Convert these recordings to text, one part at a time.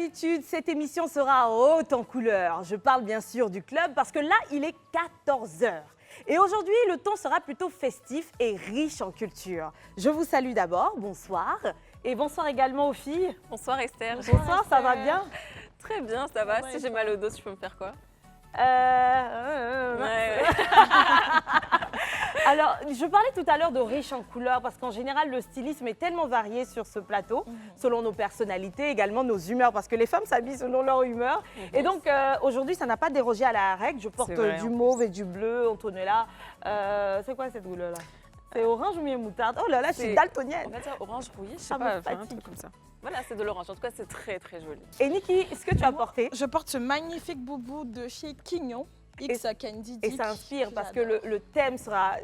d'habitude, cette émission sera haute en couleurs. Je parle bien sûr du club parce que là, il est 14 h. Et aujourd'hui, le ton sera plutôt festif et riche en culture. Je vous salue d'abord, bonsoir. Et bonsoir également aux filles. Bonsoir Esther. Bonsoir, ça va bien? Très bien, ça va. Si j'ai mal au dos, tu peux me faire quoi? Ouais. Alors, je parlais tout à l'heure de riche en couleurs parce qu'en général, le stylisme est tellement varié sur ce plateau, selon nos personnalités, également nos humeurs, parce que les femmes s'habillent selon leur humeur. Et donc, aujourd'hui, ça n'a pas dérogé à la règle. Je porte du mauve et du bleu, Antonella. C'est quoi cette couleur-là? C'est orange ou bien moutarde? Oh là là, je suis daltonienne. On va dire orange rouillé, je sais pas, un truc comme ça. Voilà, c'est de l'orange. En tout cas, c'est très, très joli. Et Niki, est-ce que tu as porté? Je porte ce magnifique boubou de chez Quignon. X Candy et ça inspire parce que le thème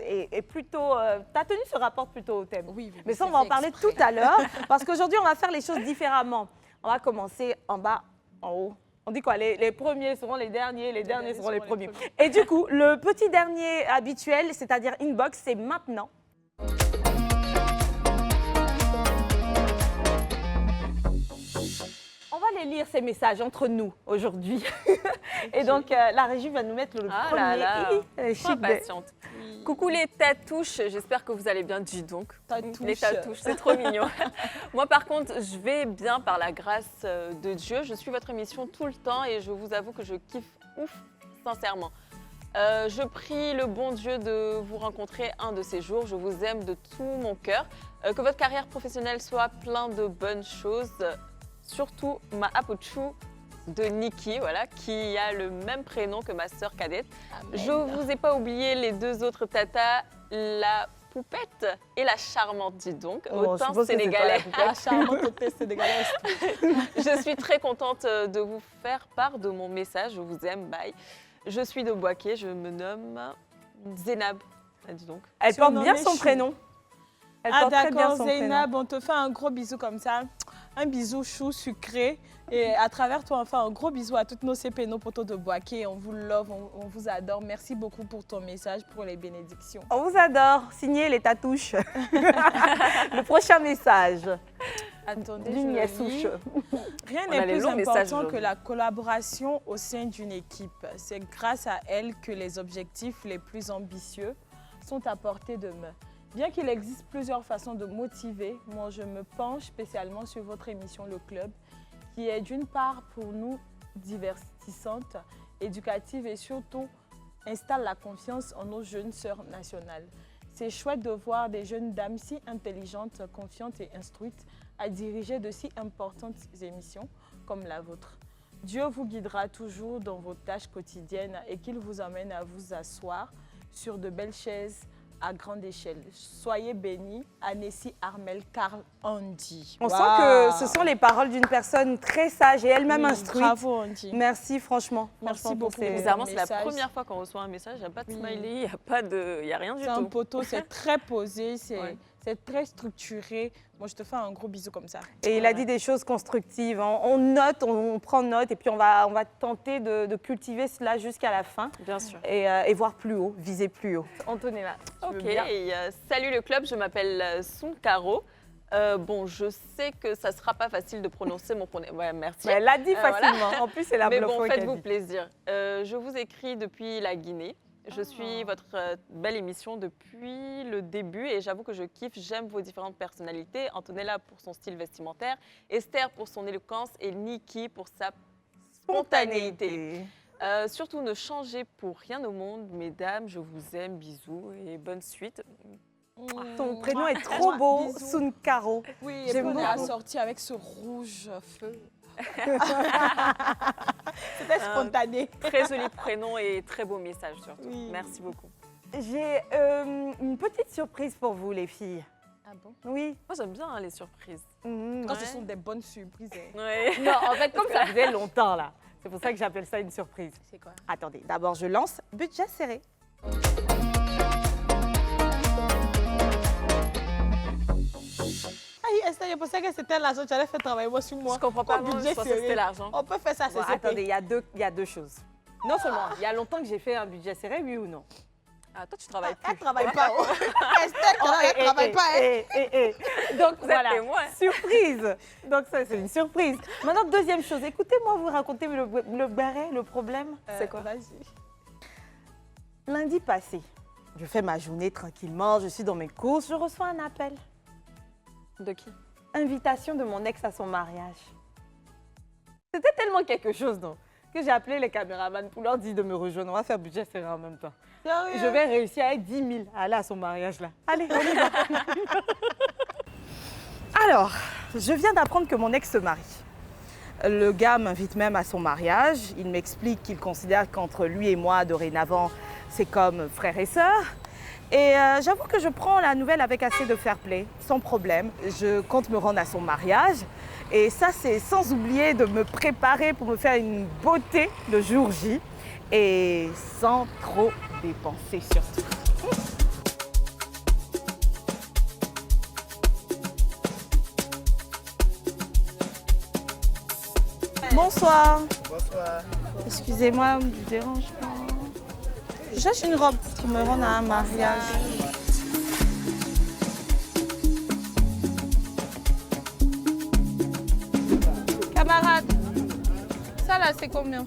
est plutôt... ta tenue se rapporte plutôt au thème. Oui, mais ça, on va en parler tout à l'heure parce qu'aujourd'hui, on va faire les choses différemment. On va commencer en bas, en haut. On dit quoi? Les premiers seront les derniers, les derniers seront les premiers. Et du coup, le petit dernier habituel, c'est-à-dire inbox, c'est maintenant. On va les lire ces messages entre nous aujourd'hui. Et donc, la régie va nous mettre le premier. Je suis impatiente. Coucou les tatouches, j'espère que vous allez bien. Dis donc, les tatouches, c'est trop mignon. Moi, par contre, je vais bien par la grâce de Dieu. Je suis votre émission tout le temps et je vous avoue que je kiffe ouf, sincèrement. Je prie le bon Dieu de vous rencontrer un de ces jours. Je vous aime de tout mon cœur. Que votre carrière professionnelle soit plein de bonnes choses. Surtout ma Apuchou de Niki, voilà, qui a le même prénom que ma sœur cadette. Amen. Je ne vous ai pas oublié les deux autres tatas, la poupette et la charmante, dis donc, au teint sénégalais. La charmante au teint sénégalais. Je suis très contente de vous faire part de mon message. Je vous aime, bye. Je suis de Boaké, je me nomme Zénab. Dis donc. Elle porte bien son prénom. Ah d'accord, Zénab, on te fait un gros bisou comme ça. Un bisou chou, sucré. Et à travers toi, on fait un gros bisou à toutes nos CP, nos potos de Boaké. On vous love, on vous adore. Merci beaucoup pour ton message, pour les bénédictions. On vous adore. Signez les tatouches. Le prochain message. Attendez, rien n'est plus important que la collaboration au sein d'une équipe. C'est grâce à elle que les objectifs les plus ambitieux sont à portée de main. Bien qu'il existe plusieurs façons de motiver, moi je me penche spécialement sur votre émission Le Club, qui est d'une part pour nous divertissante, éducative et surtout installe la confiance en nos jeunes sœurs nationales. C'est chouette de voir des jeunes dames si intelligentes, confiantes et instruites à diriger de si importantes émissions comme la vôtre. Dieu vous guidera toujours dans vos tâches quotidiennes et qu'il vous emmène à vous asseoir sur de belles chaises à grande échelle. Soyez bénis, Anessi Armel Karl Andy. On sent que ce sont les paroles d'une personne très sage et elle-même instruite. Bravo Andy. Merci franchement. Merci beaucoup. Bizarrement, c'est la première fois qu'on reçoit un message. Il n'y a pas de smiley, il n'y a rien du tout. C'est un poteau, c'est très posé, c'est très structuré. Moi, je te fais un gros bisou comme ça. Et il a dit des choses constructives. On note, on prend note et puis on va tenter de cultiver cela jusqu'à la fin. Bien sûr. Et voir plus haut, viser plus haut. Antonella, ok. Salut le club, je m'appelle Sunkaro. Bon, je sais que ça ne sera pas facile de prononcer mon prénom. Ouais, merci. Mais elle l'a dit facilement. Voilà. En plus, c'est la Mais bon, faites-vous plaisir. Je vous écris depuis la Guinée. Je suis votre belle émission depuis le début et j'avoue que je kiffe, j'aime vos différentes personnalités. Antonella pour son style vestimentaire, Esther pour son éloquence et Niki pour sa spontanéité. Surtout ne changez pour rien au monde, mesdames, je vous aime, bisous et bonne suite. Ton prénom est trop beau, Sunkaro. Oui, et on est assorti avec ce rouge feu. C'était spontané. Très joli prénom et très beau message surtout. Oui. Merci beaucoup. J'ai une petite surprise pour vous les filles. Ah bon? Oui. Moi j'aime bien les surprises. Quand ce sont des bonnes surprises. Ouais. Non, en fait comme ça faisait longtemps là. C'est pour ça que j'appelle ça une surprise. C'est quoi? Attendez, d'abord je lance budget serré. Esther, je pensais que c'était l'argent, tu allais faire travailler moi sur moi. Je comprends pas, moi, je pensais que c'était l'argent. On peut faire ça, c'est Attendez, il y a deux choses. Non seulement, il y a longtemps que j'ai fait un budget serré, oui ou non? Ah, toi, tu travailles plus. Elle travaille pas. Elle travaille pas. Donc Vous voilà, êtes témoin. surprise. Donc ça, c'est une surprise. Maintenant, deuxième chose, écoutez-moi vous raconter le barré, le problème. C'est quoi? Vas-y. Lundi passé, je fais ma journée tranquillement, je suis dans mes courses, je reçois un appel. De qui? Invitation de mon ex à son mariage. C'était tellement quelque chose, non, que j'ai appelé les caméramans pour leur dire de me rejoindre. On va faire budget serré en même temps. Sérieux? Je vais réussir avec 10 000 à aller à son mariage là. Allez, on y va. Alors, je viens d'apprendre que mon ex se marie. Le gars m'invite même à son mariage. Il m'explique qu'il considère qu'entre lui et moi, dorénavant, c'est comme frère et sœur. Et j'avoue que je prends la nouvelle avec assez de fair play, sans problème. Je compte me rendre à son mariage. Et ça, c'est sans oublier de me préparer pour me faire une beauté le jour J. Et sans trop dépenser surtout. Bonsoir. Bonsoir. Excusez-moi du dérangement. Je cherche une robe pour me rendre à un mariage. Camarade, ça là c'est combien?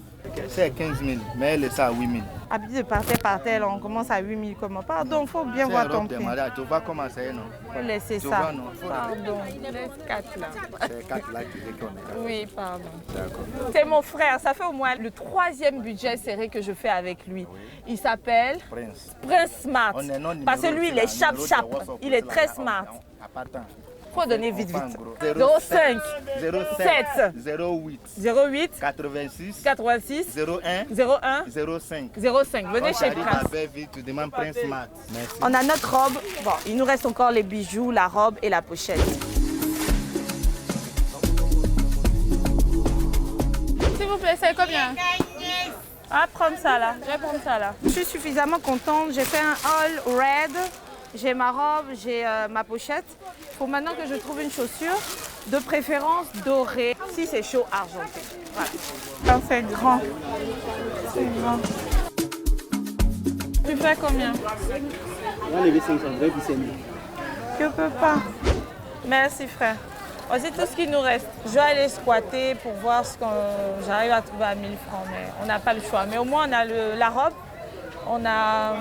C'est 15 000, mais elle est ça à 8 000. Habitude de partir par terre, on commence à 8 000 comment? Pardon, faut bien C'est voir la ton robe de prix. mariage. Tu vas commencer, non? Faut laisser Tu ça. vas, non? Pardon, laisse 4 là. C'est 4 là qui dit qu'on est. Oui, pardon. D'accord. C'est mon frère, ça fait au moins le 3e budget serré que je fais avec lui. Il s'appelle Prince. Prince Smart. On est non numéro, Parce que lui, il est c'est la numéro de chap-chap. WhatsApp, Il est c'est très la- smart. À partant. Faut donner vite, Enfin, vite. gros. 05 07 08 08 86 86 01 01 05. 05. Venez Quand tu chez arrives Prince. à Belleville, tu demandes Prince Smart. Merci. On a notre robe. Bon, il nous reste encore les bijoux, la robe et la pochette. S'il vous plaît, c'est combien? On va prendre ça là. Je vais prendre ça là. Je suis suffisamment contente. J'ai fait un haul red. J'ai ma robe, j'ai ma pochette. Il faut maintenant que je trouve une chaussure, de préférence dorée. Si c'est chaud, argenté. Voilà. Ça c'est grand. C'est grand. Tu fais combien? On va lever 500, je vais pousser 1000. Je peux pas. Merci frère. Voici tout ce qu'il nous reste. Je vais aller squatter pour voir ce qu'on j'arrive à trouver à 1000 francs, mais on n'a pas le choix. Mais au moins on a la robe, on a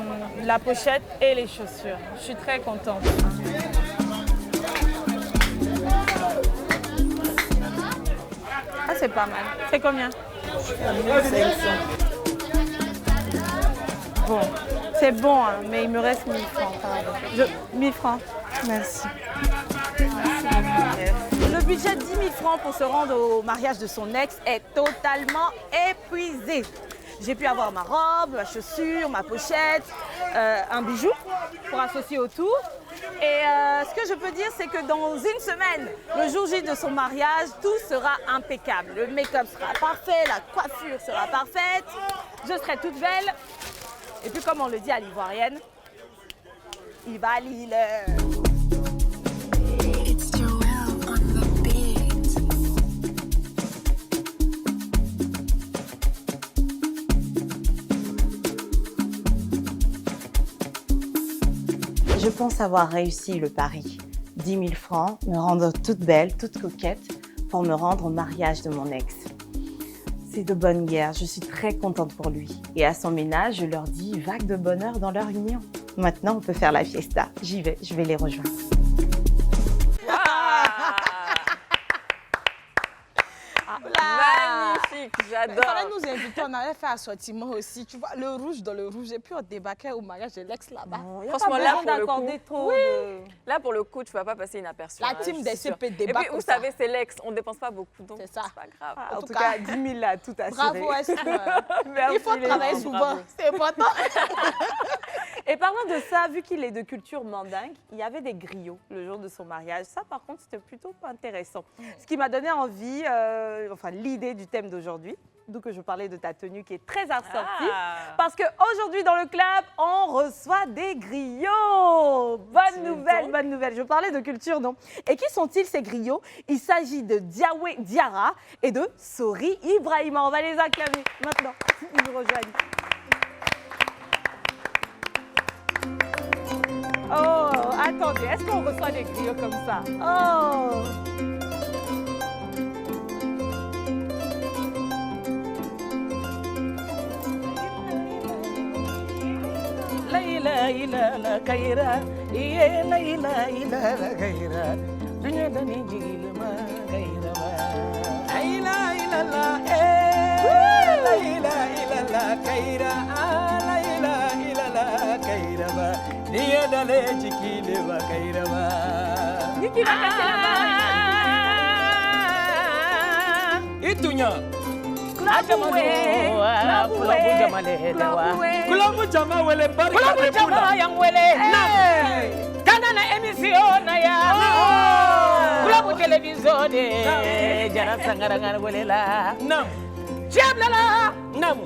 la pochette et les chaussures. Je suis très contente. Ah c'est pas mal. C'est combien? 1500. Bon, c'est bon, hein, mais il me reste 1000 francs. Pardon. 1000 francs. Merci. Le budget de 10 000 francs pour se rendre au mariage de son ex est totalement épuisé. J'ai pu avoir ma robe, ma chaussure, ma pochette, un bijou pour associer au tout. Et ce que je peux dire, c'est que dans une semaine, le jour J de son mariage, tout sera impeccable. Le make-up sera parfait, la coiffure sera parfaite, je serai toute belle. Et puis comme on le dit à l'ivoirienne, il va à Lille. It's Joelle on the beat. Je pense avoir réussi le pari. 10 000 francs, me rendre toute belle, toute coquette, pour me rendre au mariage de mon ex. C'est de bonne guerre, je suis très contente pour lui. Et à son ménage, je leur dis vague de bonheur dans leur union. Maintenant, on peut faire la fiesta. J'y vais, je vais les rejoindre. Magnifique, Il fallait j'adore. nous inviter, on allait faire assortiment aussi. Tu vois, le rouge dans le rouge. Et puis on débarquait au mariage de l'ex là-bas. Franchement, là, pour le d'accorder coup, trop. là, pour le coup, tu vas pas passer inaperçu. La hein, team je des suis sûre. CP Et débat puis, comme vous ça. savez, c'est l'ex, on dépense pas beaucoup, donc C'est ça. c'est pas grave. En tout tout cas, cas, 10 000 là, tout assuré. Bravo, Esther. Merci, Il faut les travailler gens, souvent, bravo. c'est important. Et parlant de ça, vu qu'il est de culture mandingue, il y avait des griots le jour de son mariage. Ça, par contre, c'était plutôt pas intéressant. Ce qui m'a donné envie, enfin l'idée du thème d'aujourd'hui, d'où que je parlais de ta tenue qui est très assortie. Parce qu'aujourd'hui, dans le club, on reçoit des griots. Bonne nouvelle, bonne nouvelle. Je parlais de culture, non? Et qui sont-ils, ces griots? Il s'agit de Diawé Diarra et de Sori Ibrahima. On va les acclamer maintenant. Ils nous rejoignent. attendez, est-ce qu'on reçoit des griots comme ça? Oh! Laila ila la kaira, iye laila ila la kaira, dunya dani jigil ma kaira ma. Laila ila la, laila ila la kaira, laila ila la kaira ma, dunya dani jigil ma kaira ma. Qui va casser la main? Itunya. Kulamu jama wele barika Kulamu jama yang wele. Kana na emission na ya. Kulamu television de. Jara sangarangan wele la. Nam. Chiablala. Nam.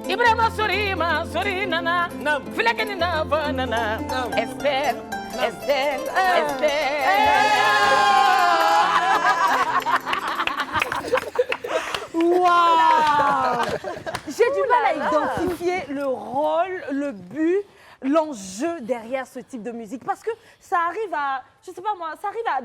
Ibrahima Sori nana. Nam. Filekeni na banana. Nam. Estelle. Waouh! J'ai du mal à identifier le rôle, le but, l'enjeu derrière ce type de musique. Parce que ça arrive à, je sais pas moi, ça arrive à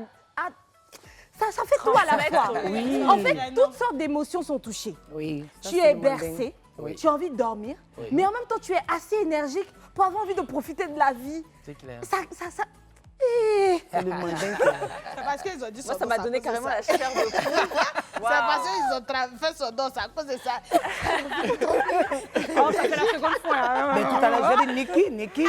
ça fait tout à la fois. Oui. En fait, toutes sortes d'émotions sont touchées. Oui. Tu es bercé, Oui. tu as envie de dormir, Oui. mais en même temps, tu es assez énergique pour avoir envie de profiter de la vie. C'est clair. C'est le moins dingue. C'est parce qu'ils ont dit Moi, ça m'a donné carrément la chair de poule. C'est parce qu'ils ont fait son dos, c'est à cause de ça. Oh, ça fait la seconde fois. Hein. Mais tout à l'heure, j'ai dit Niki.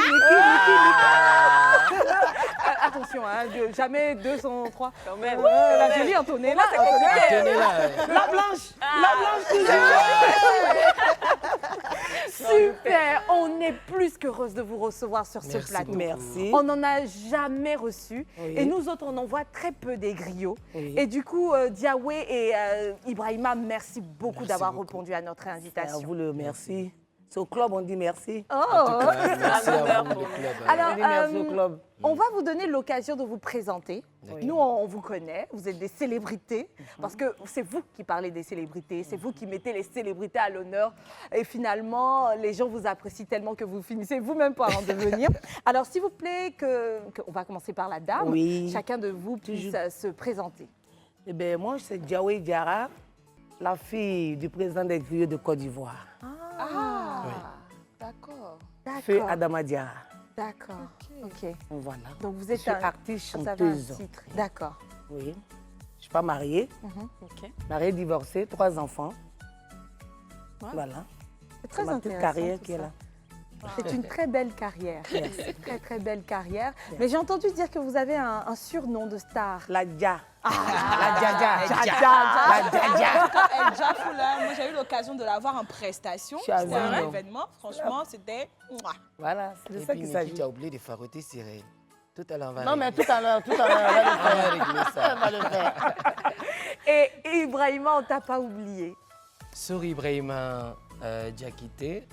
Attention, hein, jamais 203. Quand même. La jolie Antonella. La blanche. La blanche toujours. Super. On est plus qu'heureuse de vous recevoir sur ce plateau. Merci. On n'en a jamais reçu. Oui. Et nous autres, on en voit très peu des griots. Oui. Et du coup, Diawé et Ibrahima, merci beaucoup d'avoir répondu à notre À invitation. vous le merci. C'est au club, on dit merci. Oh. Merci à vous, le club. Alors, On dit merci au club. on va vous donner l'occasion de vous présenter. Oui. Nous, on vous connaît, vous êtes des célébrités, parce que c'est vous qui parlez des célébrités, c'est vous qui mettez les célébrités à l'honneur. Et finalement, les gens vous apprécient tellement que vous finissez vous-même par en devenir. Alors, s'il vous plaît, on va commencer par la dame. Oui. Chacun de vous puisse se présenter. Eh bien, moi, c'est Diawé Diarra, la fille du président des griots de Côte d'Ivoire. D'accord. Feu Adama Diarra. D'accord. Ok. Voilà. Donc, vous Je êtes suis artiste, vous avez un chanteuse. titre. D'accord. Oui. Je ne suis pas mariée. Ok. Mariée, divorcée, 3 enfants. Voilà. C'est très ma petite intéressant. carrière tout qui est ça. là. C'est une très belle carrière. Très, très belle carrière. Mais j'ai entendu dire que vous avez un surnom de star. La Dja. Ah, La Dja. El Jafou, là, moi j'ai eu l'occasion de la voir en prestation. Je suis à C'était un Lyon. événement, franchement, c'était... Voilà, c'est de Et ça puis, qu'il Niki, s'agit. tu as oublié de faroter Cyril. Tout à l'heure, on va Non, mais régler. tout à l'heure, on va le faire. On va le faire. Et Ibrahima, on t'a pas oublié. Sori Ibrahima Diakité,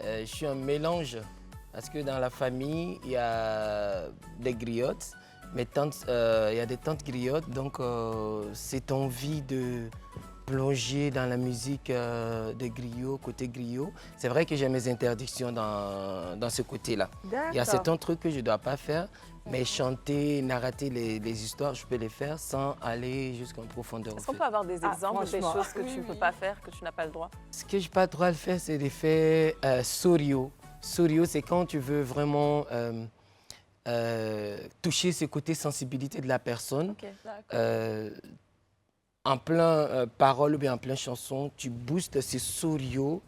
je suis un mélange parce que dans la famille, il y a des griottes. Mes tantes, il y a des tantes griottes, donc cette envie de plonger dans la musique des griots, côté griot. C'est vrai que j'ai mes interdictions dans ce côté-là. Il y a certains trucs que je ne dois pas faire, mais chanter, narrater les histoires, je peux les faire sans aller jusqu'en profondeur. Est-ce qu'on peut avoir des exemples des franchement. choses que tu ne peux pas faire, que tu n'as pas le droit? Ce que je n'ai pas le droit de faire, c'est de faire sorio. Sorio, c'est quand tu veux vraiment toucher ce côté sensibilité de la personne. Ok, En plein parole ou bien en plein chanson, tu boostes ce sorio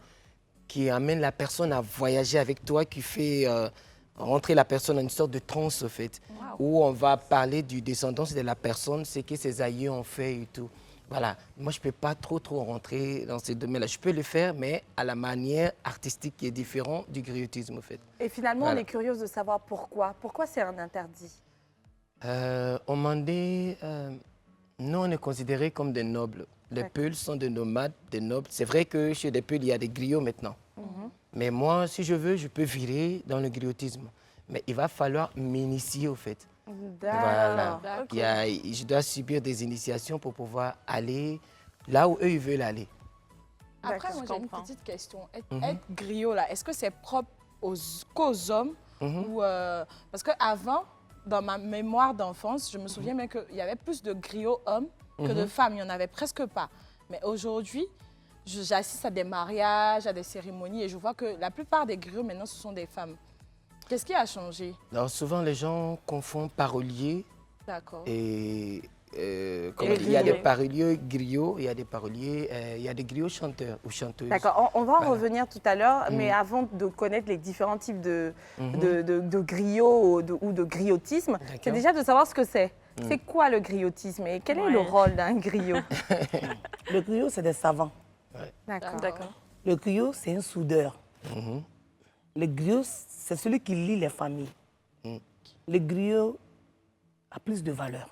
qui amène la personne à voyager avec toi, qui fait rentrer la personne dans une sorte de transe, en fait, où on va parler du descendance de la personne, ce que ses aïeux ont fait et tout. Voilà, moi je ne peux pas trop rentrer dans ces domaines-là. Je peux le faire, mais à la manière artistique qui est différente du griotisme, en fait. Et finalement, Voilà. on est curieuse de savoir pourquoi. Pourquoi c'est un interdit? On m'a dit, nous on est considérés comme des nobles. Les Peuls sont des nomades, des nobles. C'est vrai que chez les Peuls, il y a des griots maintenant. Mais moi, si je veux, je peux virer dans le griotisme. Mais il va falloir m'initier, au fait. Voilà. Je dois subir des initiations pour pouvoir aller là où eux ils veulent aller. Après, moi je j'ai une comprends. petite question. Être griot, là, est-ce que c'est propre qu'aux hommes ou, parce qu'avant, dans ma mémoire d'enfance, je me souviens bien qu'il y avait plus de griots hommes que de femmes. Il n'y en avait presque pas. Mais aujourd'hui, j'assiste à des mariages, à des cérémonies et je vois que la plupart des griots maintenant, ce sont des femmes. Qu'est-ce qui a changé? Alors souvent, les gens confondent parolier et... il y a des paroliers griots, il y a des paroliers, il y a des griots chanteurs ou chanteuses. D'accord, on va en revenir tout à l'heure, mais avant de connaître les différents types de griots ou de griotisme, c'est déjà de savoir ce que c'est. C'est quoi le griotisme et quel est le rôle d'un griot? Le griot, c'est des savants. D'accord. Le griot, c'est un soudeur. Le griot, c'est celui qui lie les familles. Le griot a plus de valeur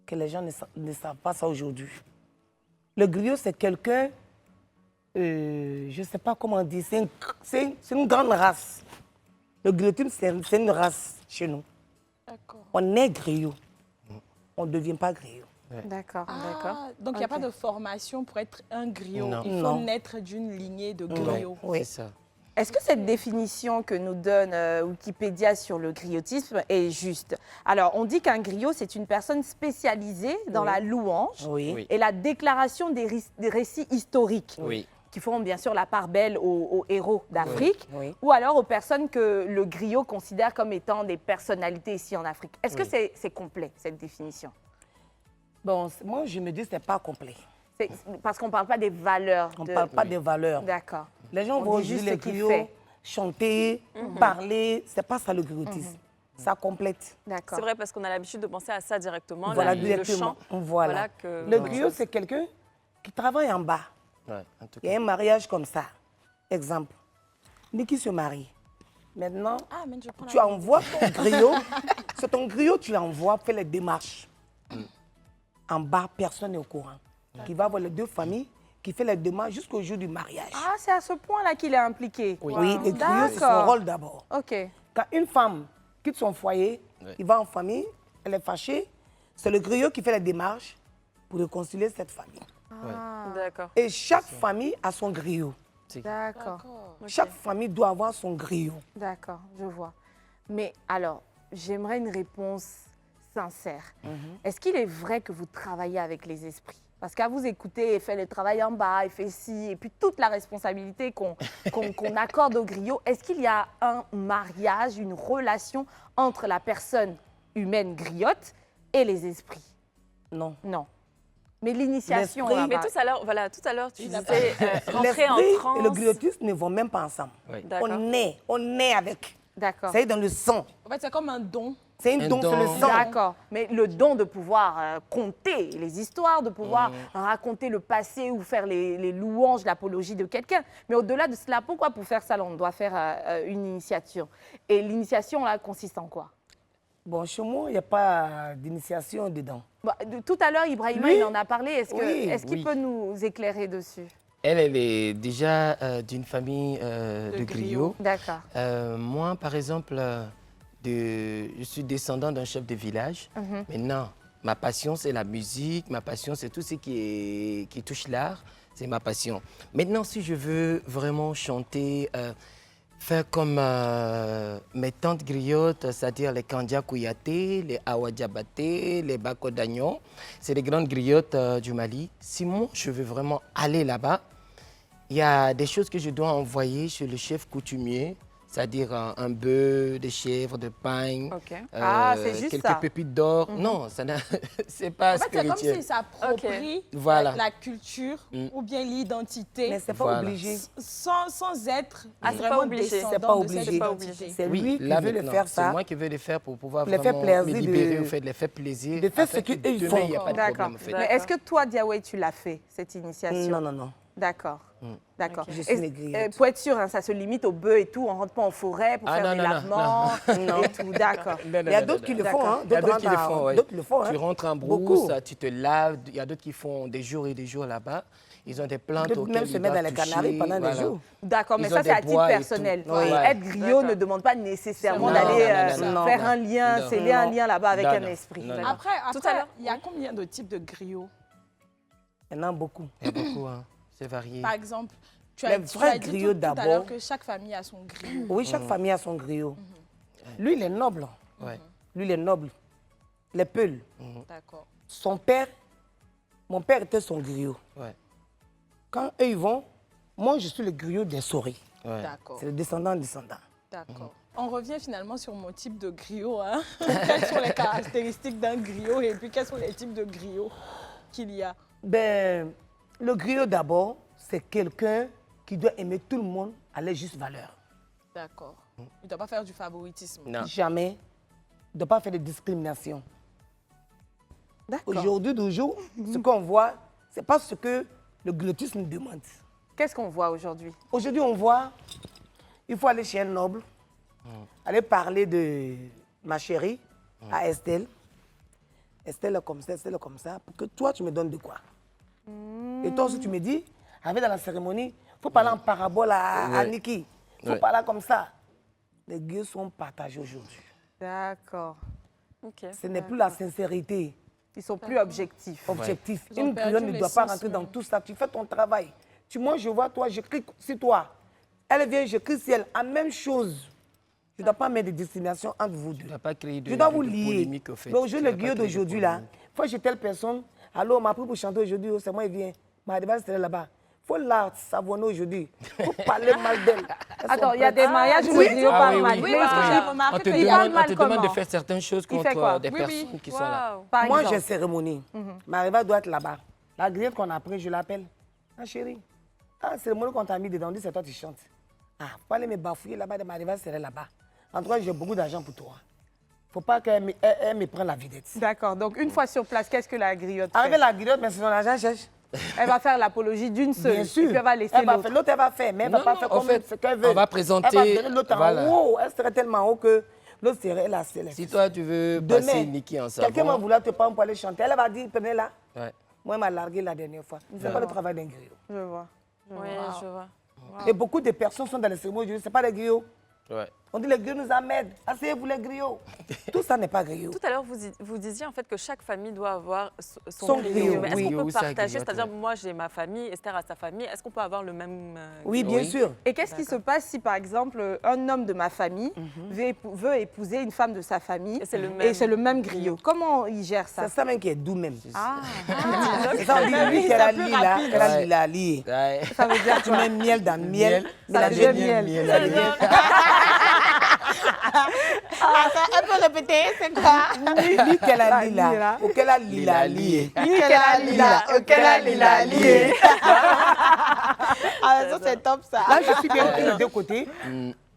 que les gens ne savent pas ça aujourd'hui. Le griot, c'est quelqu'un, je ne sais pas comment dire, c'est une grande race. Le griotisme, c'est une race chez nous. On est griot, on ne devient pas griot. D'accord. Donc il n'y a pas de formation pour être un griot. Il faut naître d'une lignée de griots. Oui, c'est ça. Est-ce que cette définition que nous donne Wikipédia sur le griotisme est juste? Alors, on dit qu'un griot, c'est une personne spécialisée dans la louange et la déclaration des récits historiques, qui feront bien sûr la part belle aux héros d'Afrique, ou alors aux personnes que le griot considère comme étant des personnalités ici en Afrique. Est-ce que c'est complet, cette définition? Bon, moi, je me dis que ce n'est pas complet. Parce qu'on ne parle pas des valeurs. On ne parle pas des valeurs. D'accord. Les gens vont juste les griots chanter, parler. Ce n'est pas ça le griotisme. Ça complète. C'est vrai parce qu'on a l'habitude de penser à ça directement. Voilà, directement. Le chant. Voilà. Le griot, c'est quelqu'un qui travaille en bas. Il y a un mariage comme ça. Exemple. Niki se marie. Maintenant, tu envoies ton griot. C'est ton griot, tu l'envoies, fais les démarches. En bas, personne n'est au courant. Qui va voir les deux familles, qui fait les démarches jusqu'au jour du mariage. Ah, c'est à ce point-là qu'il est impliqué. Oui, le griot, c'est son rôle d'abord. OK. Quand une femme quitte son foyer, il va en famille, elle est fâchée, c'est le griot qui fait les démarches pour réconcilier cette famille. D'accord. Et chaque famille a son griot. D'accord. Chaque famille doit avoir son griot. D'accord, je vois. Mais alors, j'aimerais une réponse sincère. Est-ce qu'il est vrai que vous travaillez avec les esprits? Parce qu'à vous écouter, il fait le travail en bas, il fait ci, et puis toute la responsabilité qu'on accorde au griot, est-ce qu'il y a un mariage, une relation entre la personne humaine griotte et les esprits? Non. Non. Mais l'initiation... Mais tout à l'heure, tu disais rentrer en transe. Et le griotisme ne vont même pas ensemble. On est avec. D'accord. C'est dans le sang. En fait, c'est comme un don. C'est un don, c'est le sang. D'accord. Mais le don de pouvoir conter les histoires, de pouvoir raconter le passé ou faire les louanges, l'apologie de quelqu'un. Mais au-delà de cela, pourquoi pour faire ça, on doit faire une initiation? Et l'initiation, là, consiste en quoi? Bon, chez moi, il n'y a pas d'initiation dedans. Bah, tout à l'heure, Ibrahima, il en a parlé. Est-ce qu'il peut nous éclairer dessus? Elle est déjà d'une famille de griots. D'accord. Moi, par exemple, je suis descendant d'un chef de village. Maintenant, ma passion, c'est la musique. Ma passion, c'est tout ce qui touche l'art. C'est ma passion. Maintenant, si je veux vraiment chanter, faire comme mes tantes griottes, c'est-à-dire les Kandia Kouyaté, les Awa Diabaté, les Bako Dagnon, c'est les grandes griottes du Mali. Si moi, je veux vraiment aller là-bas, il y a des choses que je dois envoyer chez le chef coutumier, c'est-à-dire un bœuf, des chèvres, de pain, c'est juste quelques ça. pépites d'or. Non, c'est pas spirituel. C'est comme s'il s'approprie la culture ou bien l'identité. Mais c'est pas obligé. Sans être vraiment descendant. C'est pas obligé. C'est lui qui veut le faire ça. C'est moi qui veux le faire pour pouvoir les vraiment faire me libérer, ou faire, les faire plaisir. De faire ce qu'ils font. Il n'y a pas de problème. Mais est-ce que toi, Diawé, tu l'as fait, cette initiation? Non. D'accord. D'accord. Je suis une griotte. Pour être sûr, ça se limite au bœuf et tout. On ne rentre pas en forêt pour faire des lavements et tout. D'accord. Il y a d'autres qui le font. Il y a d'autres qui le font, oui. D'autres le font. Tu rentres en brousse, tu te laves. Il y a d'autres qui font des jours et des jours là-bas. Ils ont des plantes D'autres auxquelles même se ils mettent dans doivent les toucher. Canaries pendant des jours. D'accord, mais Ils ça, ont c'est à des titre bois et personnel. tout. Oui. Être griot ne demande pas nécessairement d'aller faire un lien, sceller un lien là-bas avec un esprit. Après, il y a combien de types de griots? Il y en a beaucoup. Il y a beaucoup, c'est varié. Par exemple, tu Les as vrais dit griots tout à d'abord. l'heure que chaque famille a son griot. Oui, chaque famille a son griot. Lui, il est noble. Ouais. lui, les nobles, les peuls. D'accord. Son père, mon père était son griot. Ouais. Quand eux, ils vont, moi, je suis le griot des souris. Ouais. D'accord. C'est le descendant. D'accord. On revient finalement sur mon type de griot. Hein. Quelles sont les caractéristiques d'un griot et puis quels sont les types de griots qu'il y a? Ben, le griot d'abord, c'est quelqu'un qui doit aimer tout le monde à leur juste valeur. D'accord. Il ne doit pas faire du favoritisme. Non. Jamais. Il ne doit pas faire de discrimination. D'accord. Aujourd'hui, toujours, ce qu'on voit, ce n'est pas ce que le griotisme demande. Qu'est-ce qu'on voit aujourd'hui? Aujourd'hui, on voit, il faut aller chez un noble, aller parler de ma chérie à Estelle. Estelle est comme ça, pour que toi, tu me donnes de quoi. Et toi aussi, tu me dis, avec dans la cérémonie, il faut parler en parabole à Niki. Il faut parler comme ça. Les gueux sont partagés aujourd'hui. D'accord. Ok. Ce n'est plus la sincérité. Ils sont plus objectifs. Objectif. Ils ont Une perdu griotte ne doit pas l'essence rentrer dans même. tout ça. Tu fais ton travail. Moi, je vois toi, j'écris sur toi. Elle vient, j'écris sur elle. La même chose. Je ne dois pas mettre de discrimination entre vous deux. Tu n'as pas créé de, Je dois vous de lier. polémique, au fait. Mais aujourd'hui, Tu le n'as pas griot créé de d'aujourd'hui, là, polémique. faut chez telle personne. Alors, on m'a pris pour chanter aujourd'hui. Oh, c'est moi, il vient. Ma devance, c'est là-bas. Il faut la savonner aujourd'hui. Il faut parler mal d'elle. Attends, il y a des mariages où les griots Ah parlent oui, mal. oui. Mais est-ce que j'ai On remarqué te qu'il parle demande, on mal te demande de comment? faire certaines choses Il fait quoi? contre des Oui, personnes oui. qui sont là. Waouh. Par Moi, exemple. j'ai cérémonie. Mariva doit être là-bas. La griotte qu'on a prise, je l'appelle. Ah, chérie. Ah, cérémonie qu'on t'a mis dedans, on dit c'est toi qui chantes. Ah, faut aller me bafouiller là-bas, de Mariva serait là-bas. En tout cas, j'ai beaucoup d'argent pour toi. Faut pas qu'elle me prenne la vedette. D'accord. Donc, une fois sur place, qu'est-ce que la griotte Avec fait? la griotte, mais c'est son argent, cherche. Elle va faire l'apologie d'une seule. Bien sûr. Et puis elle va laisser Elle va l'autre. faire. L'autre, elle va faire, mais elle ne va Non, pas non, faire en comme fait, ce qu'elle veut. on va présenter- Elle va donner l'autre voilà. en haut. Elle serait tellement haut que l'autre serait là. Si toi, tu veux passer Demain, Niki en savon... quelqu'un va vouloir te prendre pour aller chanter. Elle va dire, prenez là. Ouais. Moi, elle m'a largué la dernière fois. C'est pas le travail d'un griot. Je vois. Oui, je vois. Et beaucoup de personnes sont dans les cérémonies aujourd'hui, ce n'est pas des griots. Ouais. On dit les griots nous emmènent. Asseyez-vous les griots. Tout ça n'est pas griot. Tout à l'heure, vous disiez en fait que chaque famille doit avoir Son son griot, griot. Mais est-ce oui. qu'on peut Griot, ça, partager, griot, c'est-à-dire ouais. moi j'ai ma famille, Esther a sa famille, est-ce qu'on peut avoir le même Oui, griot? bien sûr. Et qu'est-ce qui se passe si, par exemple, un homme de ma famille veut épouser une femme de sa famille Et c'est le même et c'est le même griot? Comment il gère ça? C'est ça même qui est doux même. Ah, C'est ça, on dit lui qu'elle a lié là, qu'elle a lié là, lié. Ouais. ça veut dire Tu mets miel dans miel. Ça mélanger devient miel. ça devient- Elle peut répéter, c'est quoi? Lui qu'elle a La lié là, lila. ou qu'elle a lié là, lié. Lui qu'elle a lila, qu'elle a lila, lié. Ah, ça, c'est top, ça. Là, je suis bien des deux côtés.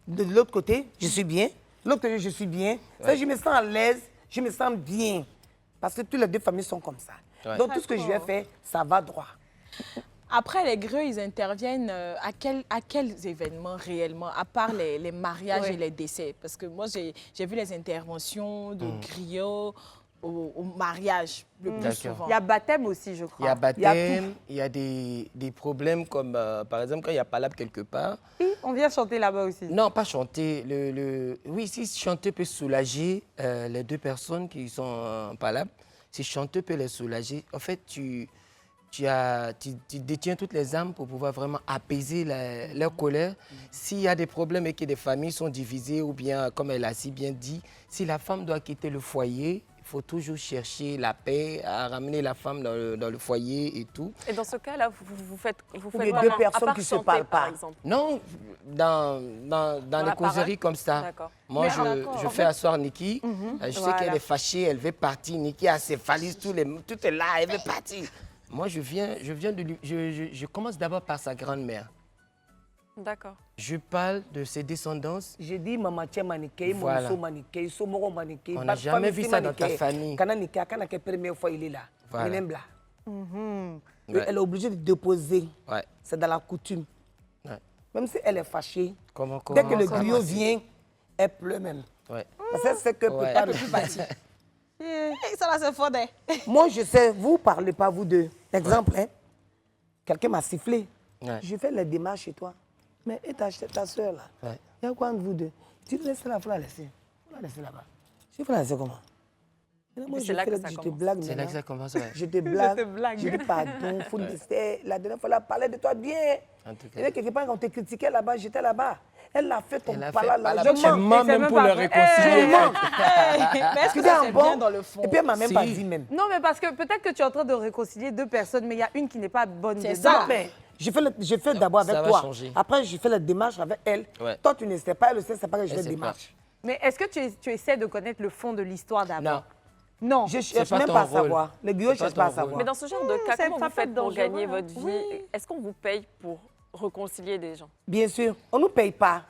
De l'autre côté, je suis bien. De l'autre côté, je suis bien. Ça, je me sens à l'aise, je me sens bien. Parce que toutes les deux familles sont comme ça. Ouais. Donc, tout ce que je vais faire, ça va droit. Après, les griots, ils interviennent à quels événements réellement, à part les mariages Oui. et les décès? Parce que moi, j'ai vu les interventions de griots au mariage le plus D'accord. souvent. Il y a baptême aussi, je crois. Il y a tout. baptême, il y a des problèmes comme, par exemple, quand il y a palabre quelque part. Oui, on vient chanter là-bas aussi. Non, pas chanter. Oui, si chanter peut soulager les deux personnes qui sont en palabre, si chanter peut les soulager, en fait, tu détiens toutes les âmes pour pouvoir vraiment apaiser leur colère. S'il y a des problèmes et que des familles sont divisées, ou bien, comme elle a si bien dit, si la femme doit quitter le foyer, il faut toujours chercher la paix, à ramener la femme dans le foyer et tout. Et dans ce cas-là, vous faites bien vraiment, deux à personnes part qui se chanter, parlent par pas. exemple. Non, dans la les causeries parole. comme ça. D'accord. Moi, d'accord. je fais asseoir Niki. Je sais Voilà. qu'elle est fâchée, elle veut partir. Niki a ses valises, tout est là, elle veut partir. Moi, je commence d'abord par sa grand-mère. D'accord. Je parle de ses descendances. Je dis, maman, tiens, maniqué, Voilà. mon maniqué, somoro maniqué. On n'a jamais vu ça dans ta famille. Quand la première fois, il est là. Voilà. Il est blanc. Ouais. Elle est obligée de déposer. Ouais. C'est dans la coutume. Ouais. Même si elle est fâchée, Comment dès que le ça griot passe? vient, elle pleure même. Ouais. Parce que c'est que Ouais. peut pas ne plus bâtir. Ça là, c'est fort. Moi, je sais, vous ne parlez pas, vous deux. Exemple, hein, quelqu'un m'a sifflé. Ouais. Je fais les démarches chez toi. Mais et ta soeur là, Ouais. il y a quoi entre vous deux? Tu laisses la laisser. Faut la laisser là-bas. Tu faut la laisser comment? Moi, c'est là que ça je te commence. blague. C'est là que ça commence, ouais. Je te blague. Je dis pardon, faut le laisser. La dernière fois, elle a parlé de toi bien. En tout Et là, quelque part, quand on te critiquait là-bas, j'étais là-bas. Elle a fait ton Elle a pala fait là. pala. Je Tu mens. mens même pour le réconcilier. Je mens. Mais est-ce que Tu ça, dis c'est bon. bien dans le fond? Et puis, elle m'a même Si. pas dit même. Non, mais parce que peut-être que tu es en train de réconcilier deux personnes, mais il y a une qui n'est pas bonne C'est dedans. ça. Mais j'ai fait d'abord Ça avec va toi. changer. Après, j'ai fait la démarche avec elle. Ouais. Toi, tu ne sais pas, elle ne sait pas que je fais Elle la sait démarche. Mais est-ce que tu essaies de connaître le fond de l'histoire d'abord? Non. Non. Je ne cherche pas même ton pas à rôle. savoir. Les griots, je C'est ne cherche pas pas à ton rôle. savoir. Mais dans ce genre de cas, ça comment peut vous faites être pour dangereux, gagner hein. votre vie? Oui. Est-ce qu'on vous paye pour réconcilier des gens? Bien sûr, on ne nous paye pas.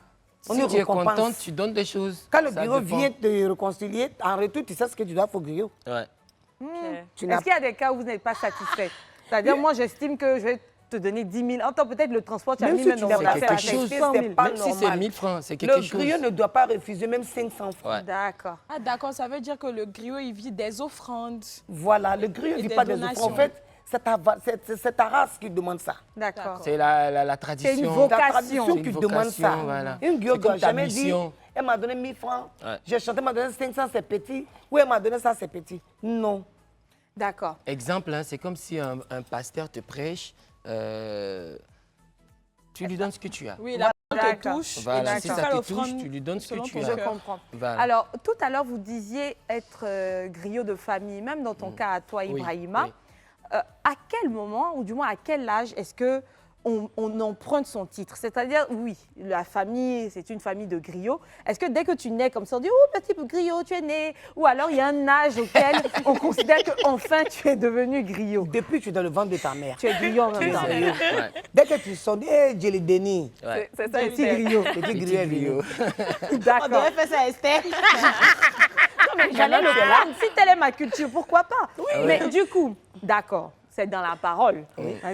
On Si nous tu es récompense. contente, tu donnes des choses. Quand le Ça griot dépend. vient te réconcilier, en retour, tu sais ce que tu dois faire au griot. Ouais. Ok. Tu n'as Est-ce qu'il y a des cas où vous n'êtes pas satisfait? C'est-à-dire, moi, j'estime que je vais te donner 10 000. Attends, peut-être le transport, tu as Même mis si même tu dans n'as mon pas affaire. quelque tu as chose, fait 100 000. c'est pas Même si c'est normal. 1000 francs, c'est Le quelque chose. griot ne doit pas refuser même 500 francs. Ouais. D'accord. Ah d'accord, ça veut dire que le griot, il vit des offrandes. Voilà, le griot ne Et vit des pas des donations. offrandes. En fait, c'est ta race qui demande ça. D'accord. C'est la tradition. C'est une La vocation. tradition C'est qui une demande vocation, ça. voilà. Une griot C'est ne comme doit ta jamais dire, mission. elle m'a donné 1000 francs, Ouais. j'ai chanté, elle m'a donné 500, c'est petit. Ou elle m'a donné ça, c'est petit. Non. D'accord. Exemple, hein, c'est comme si un pasteur te prêche, tu lui donnes ce que tu as. Oui, la parole te D'accord. touche. Voilà, et si tu ça fais te l'offrande touche, tu lui donnes ce que selon tu ton as. Je cœur. comprends. Voilà. Alors, tout à l'heure, vous disiez être griot de famille, même dans ton cas à toi, Oui, Ibrahima. oui. À quel moment, ou du moins à quel âge, est-ce que on emprunte son titre? C'est-à-dire, oui, la famille, c'est une famille de griots. Est-ce que dès que tu nais comme ça, on dit « Oh, petit griot, tu es né » Ou alors, il y a un âge auquel on considère qu'enfin, tu es devenu griot. Depuis que tu es dans le ventre de ta mère. Tu es griot en même temps. Ouais. Dès que tu sors, hé, j'ai les dénis. Ouais. C'est ça, Petit Esther. griot. Petit Petit griot est venu. griot. D'accord. faire ça, Esther. Non, mais j'allais le prendre. Si telle est ma culture, pourquoi pas? Mais du coup, d'accord, c'est dans la parole.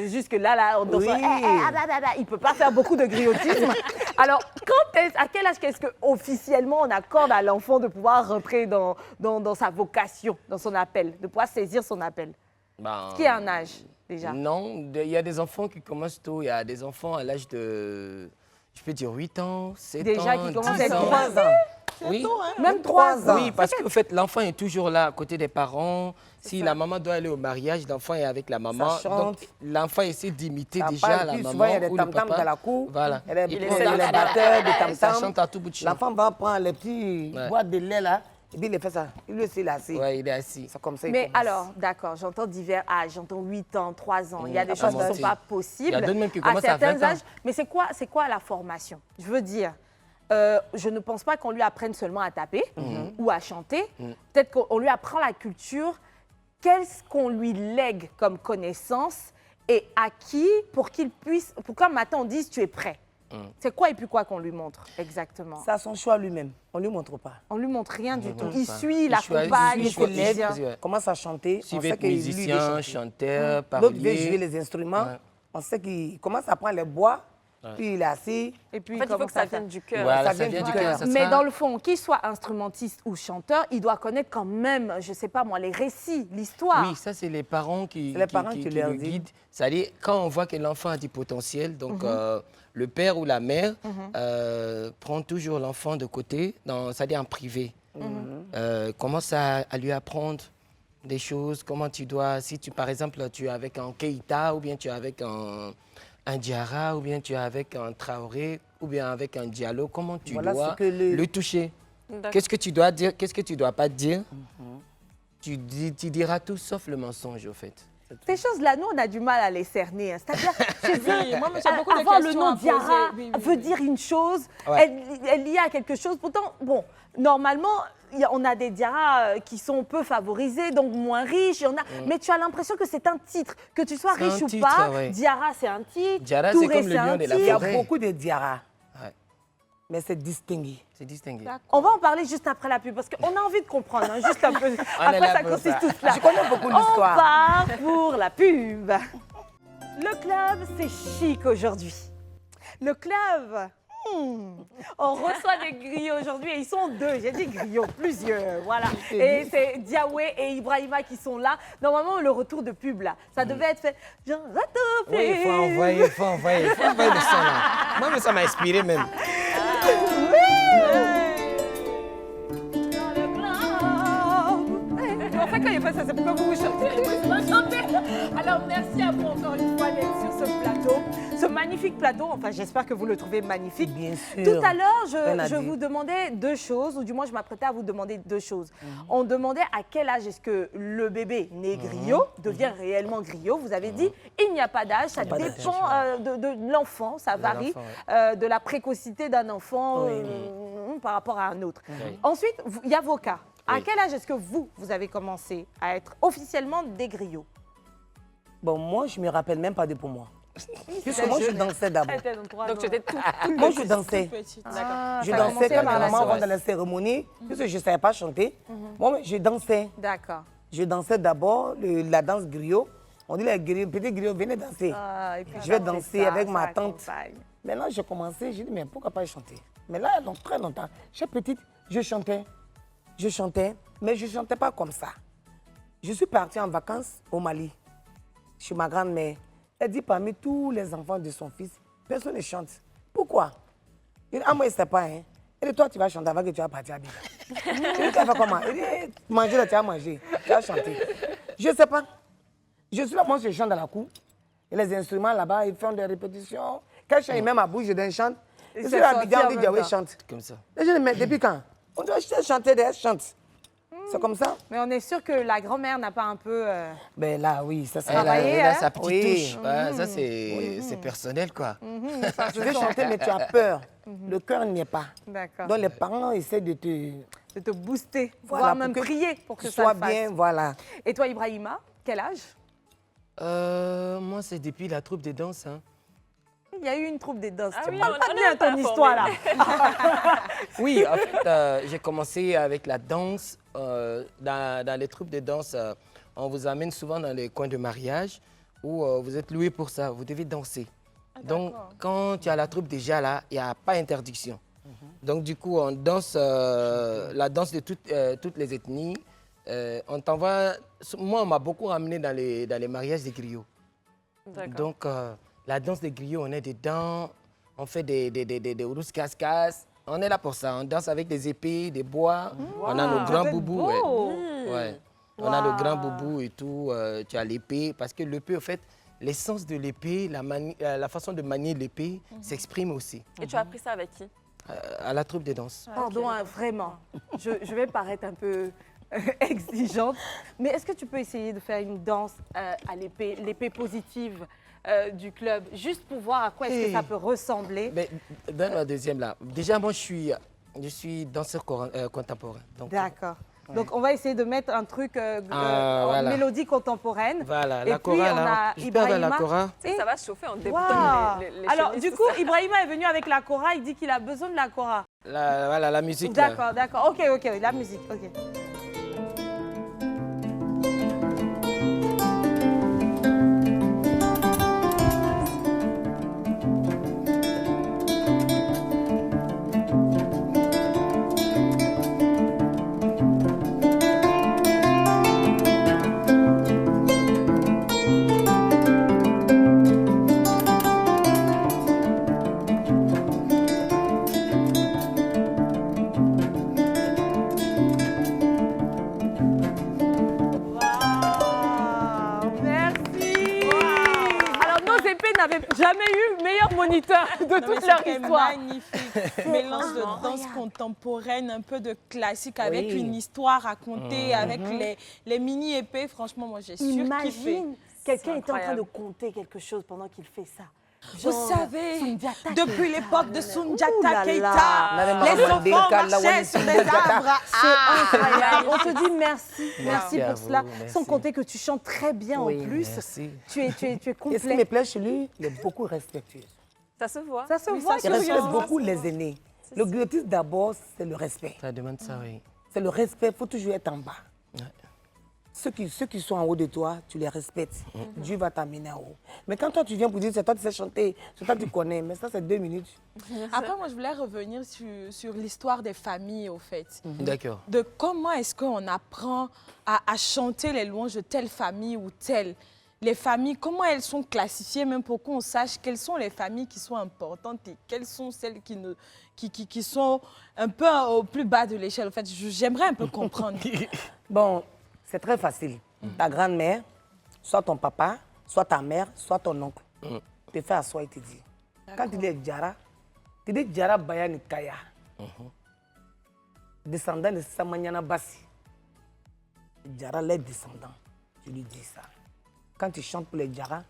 Jusque là, on Oui. il ne peut pas faire beaucoup de griotisme. Alors, à quel âge est-ce qu'officiellement on accorde à l'enfant de pouvoir rentrer dans sa vocation, dans son appel, de pouvoir saisir son appel? Ben, Qui est un âge déjà? Non, il y a des enfants qui commencent tôt. Il y a des enfants à l'âge de, je peux dire 8 ans, 7 Déjà ans, qui commencent à 10 être ans. 3 ans. Oui. Même 3 ans. Oui, parce qu'en fait, l'enfant est toujours là, à côté des parents. Si la maman doit aller au mariage, l'enfant est avec la maman. Ça chante. Donc, l'enfant essaie d'imiter Ça déjà parle, la puis maman souvent, il y a des ou le tam-tams papa. dans la cour. Voilà. Il Il prend essaie les de- batteurs de Ça tam-tam. chante à tout bout de champ. L'enfant va prendre les petits Ouais. boîtes de lait là, et puis il fait ça. Il le sait là, c'est Ouais, il est assis. comme ça. il Mais commence. alors, d'accord, j'entends divers âges, j'entends 8 ans, 3 ans. Il y a des ça choses qui ne monte. sont pas possibles. Il y a d'autres même qui à commencent à certains 20 ans. âges. Mais c'est quoi la formation? Je veux dire, je ne pense pas qu'on lui apprenne seulement à taper ou à chanter. Peut-être qu'on lui apprend la culture. Qu'est-ce qu'on lui lègue comme connaissance et à qui pour qu'il puisse, pour qu'un matin on dise tu es prêt? C'est quoi et puis quoi qu'on lui montre exactement? C'est à son choix lui-même. On ne lui montre pas. On lui montre rien du tout. montre Il pas. suit, il Il choisit, accompagne, il il choisit. quotidien. Ouais. Commence à chanter. On Suivez sait être que lui, il veut musicien, chanter. chanteur, L'autre veut jouer parolier. les instruments. Ouais. On sait qu'il commence à prendre les bois, puis il est assis. Et puis En fait, il faut comment que ça vienne du cœur. Voilà, Ça ça vient vient du du cœur. cœur. ça Mais sera- dans le fond, qu'il soit instrumentiste ou chanteur, il doit connaître quand même, je ne sais pas moi, les récits, l'histoire. Oui, ça, c'est les parents qui, C'est les parents qui leur le disent. guident. C'est-à-dire, quand on voit que l'enfant a du potentiel, donc le père ou la mère prend toujours l'enfant de côté, c'est-à-dire en privé. Commence à lui apprendre des choses, comment tu dois, si tu, par exemple, tu es avec un Keïta, ou bien tu es avec un Diarra, ou bien tu es avec un Traoré, ou bien avec un Diallo, comment tu Voilà dois ce que le toucher. D'accord. Qu'est-ce que tu dois dire, qu'est-ce que tu ne dois pas dire. Tu diras tout sauf le mensonge, au fait. Ces choses-là, nous, on a du mal à les cerner. hein. C'est-à-dire, Oui, moi, j'ai beaucoup de avoir le questions nom à poser. Diarra Oui, oui, veut oui. dire une chose, Ouais. elle est liée à quelque chose. Pourtant, bon, normalement, on a des Diarra qui sont peu favorisés, donc moins riches. Il y en a, mais tu as l'impression que c'est un titre. Que tu sois C'est un riche ou titre, pas, ouais. Diarra, c'est un titre. Diarra, c'est Touré, comme le un lion de la Il y a titre. forêt. beaucoup de diarra, Ouais, mais c'est distingué. c'est distingué. On va en parler juste après la pub parce qu'on a envie de comprendre, hein, juste un peu. est Après, là ça pour consiste ça. tout cela. Je connais beaucoup On l'histoire. part pour la pub. Le club, c'est chic aujourd'hui. Le club, on reçoit des griots aujourd'hui et ils sont deux. J'ai dit griots, plusieurs, voilà. Et c'est Diawé et Ibrahima qui sont là. Normalement, le retour de pub, là, ça devait être fait. Jean Ratopé. Oui, il faut envoyer le son là. Moi, mais ça m'a inspiré même. Dans le club. fait ça, c'est pour que vous chantez. Alors, merci à vous encore une fois d'être sur ce plateau. Ce magnifique plateau, enfin, j'espère que vous le trouvez magnifique. Bien sûr. Tout à l'heure, je vous demandais deux choses, ou du moins, je m'apprêtais à vous demander deux choses. On demandait à quel âge est-ce que le bébé né griot devient réellement griot. Vous avez dit, il n'y a pas d'âge, ça dépend de l'enfant, ça varie de la précocité d'un enfant par rapport à un autre. Ensuite, il y a vos cas. À quel âge est-ce que vous avez commencé à être officiellement des griots? Bon, moi, je ne me rappelle même pas de pour moi. Puisque moi, je dansais d'abord. Donc, tu étais tout Moi, je dansais. Je dansais quand ma maman rentre dans la cérémonie, puisque je ne savais pas chanter. Moi, je dansais. D'accord. Je dansais d'abord la danse griot. On dit les griots, petits griots, venez danser. Je vais danser avec ma tante. Maintenant, j'ai commencé, j'ai dit, mais pourquoi pas chanter? Mais là, dans très longtemps, j'étais petite, je chantais, mais je ne chantais pas comme ça. Je suis partie en vacances au Mali, chez ma grand-mère. Elle dit, parmi tous les enfants de son fils, personne ne chante. Pourquoi? Il dit, ah, moi, je ne sais pas, hein. Elle dit, toi, tu vas chanter avant que tu vas partir à Abidjan. Je dis, tu vas faire comment? Il dit, manger, là, tu vas manger, tu vas chanter. Je ne sais pas. Je suis là, moi, je chante dans la cour. Et les instruments là-bas, ils font des répétitions. Quand je chante, même à bouche, je chante. Je suis à Abidjan, on dit, Diawé chante. Comme ça. Et je dis, mais depuis quand? On doit chanter, elle chante. C'est comme ça. Mais on est sûr que la grand-mère n'a pas un peu... Ben là, oui, ça c'est... Travailler, Elle a hein? sa petite Oui. touche. Ça, c'est personnel, quoi. Tu veux chanter, mais tu as peur. Le cœur n'y est pas. D'accord. Donc les parents essaient de te booster, Voilà, voire même pour que prier pour que tu ça sois le fasse. bien, voilà. Et toi, Ibrahima, quel âge? Moi, c'est depuis la troupe de danse. Hein. Il y a eu une troupe de danse. Ah Tu oui, parles pas on bien est pas ton histoire, là. Oui, en fait, j'ai commencé avec la danse. Dans les troupes de danse, on vous amène souvent dans les coins de mariage où vous êtes loué pour ça. Vous devez danser. Donc, quand tu as la troupe déjà là, il n'y a pas interdiction. Donc, du coup, on danse la danse de toutes les ethnies. On t'envoie... Moi, on m'a beaucoup ramené dans les mariages des griots. Donc, la danse des griots, on est dedans. On fait des rousses casse-casse. On est là pour ça. On danse avec des épées, des bois. On a nos grands boubous. Ouais. On a nos grands boubous et tout. Tu as l'épée. Parce que l'épée, en fait, l'essence de l'épée, la façon de manier l'épée s'exprime aussi. Et tu as appris ça avec qui? À la troupe de danse. Pardon, hein, vraiment. Je vais paraître un peu exigeante. Mais est-ce que tu peux essayer de faire une danse à l'épée positive du club, juste pour voir à quoi est-ce que ça peut ressembler? Mais donne la deuxième là. Déjà, moi, je suis danseur contemporain. D'accord. Donc, on va essayer de mettre un truc en voilà. mélodie contemporaine. Voilà, Et la puis, chora, on là. a Je perds dans la Ibrahima. chora. Ça va se chauffer en débutant les Alors, chemises, du tout coup, ça. Ibrahima est venu avec la chora. Il dit qu'il a besoin de la chora. Voilà, la musique là. D'accord, d'accord. Ok, la musique, ok. n'avaient jamais eu meilleur moniteur de toute leur histoire. Magnifique. Mélange de danse contemporaine, un peu de classique avec une histoire racontée, avec les mini-épées. Franchement, moi, j'ai surkiffé. Imagine, quelqu'un est en train de compter quelque chose pendant qu'il fait ça. Vous savez, depuis l'époque de Sundiata là Keita, là. les enfants marchaient sur des arbres. C'est incroyable. On te dit merci. Merci à pour vous, cela. merci. Sans compter que tu chantes très bien en plus. Merci. Tu es Et ce qui me complet. plaît chez lui, il est beaucoup respectueux. Ça se voit. Ça se Oui, voit. ça se Il Oui, respecte oui, beaucoup les aînés. Le griotisme d'abord, c'est le respect. Ça demande ça, oui. C'est le respect, il faut toujours être en bas. Ouais. Ceux qui sont en haut de toi, tu les respectes. Dieu va t'amener en haut. Mais quand toi, tu viens pour dire, c'est toi qui sais chanter, c'est toi qui connais, mais ça, c'est 2 minutes. Après, moi, je voulais revenir sur l'histoire des familles, au fait. D'accord. De comment est-ce qu'on apprend à chanter les louanges de telle famille ou telle. Les familles, comment elles sont classifiées, même pour qu'on sache quelles sont les familles qui sont importantes et quelles sont celles qui sont un peu au plus bas de l'échelle. En fait, j'aimerais un peu comprendre. Bon, C'est très facile. Ta grand-mère, soit ton papa, soit ta mère, soit ton oncle, te fait asseoir et te dit. Quand tu dis Djara, tu dis Djara Bayani Kaya. Descendant de Samanyana Bassi. Djara, les descendants. Tu lui dis ça. Quand tu chantes pour les Djara,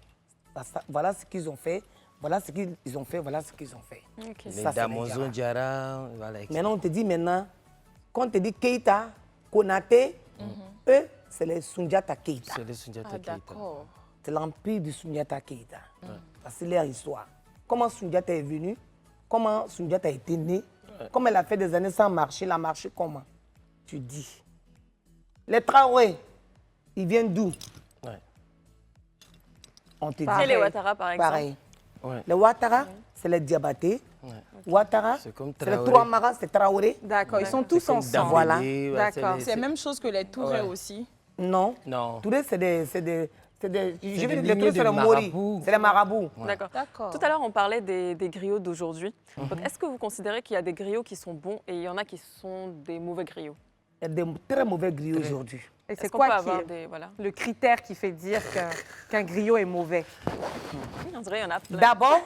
voilà ce qu'ils ont fait, voilà ce qu'ils ont fait, voilà ce qu'ils ont fait. Okay. Les Damozo Djara, voilà. Maintenant, on te dit maintenant, quand on te dit Keita, Konate, eux, c'est les Sundiata Keita. C'est les Sundiata Keita. D'accord. C'est l'empire du Sundiata Keita. C'est leur histoire. Comment Sundiata est venu, comment Sundiata a été né, comment elle a fait des années sans marcher, elle a marché comment? Tu dis. Les Traoré, ils viennent d'où? Ouais. On te dit. Et les Ouattara, par exemple. Pareil. Ouais. Les Ouattara, c'est les Diabaté. Ouais. Ouattara, C'est comme c'est les Traoré. Touamara, c'est Traoré. D'accord, ils sont tous ensemble. Voilà. D'accord. C'est la même chose que les Tourés Ouais. aussi. Non. Non. Touré, c'est des je des vais dire, les lignées Touré, c'est de les Mori. marabouts. C'est les marabouts. D'accord. D'accord. Tout à l'heure, on parlait des griots d'aujourd'hui. Donc, est-ce que vous considérez qu'il y a des griots qui sont bons et il y en a qui sont des mauvais griots? Il y a des très mauvais griots aujourd'hui. Et c'est Est-ce qu'on peut quoi avoir des... Voilà. le critère qui fait dire qu'un griot est mauvais? On dirait qu'il y en a plein. D'abord,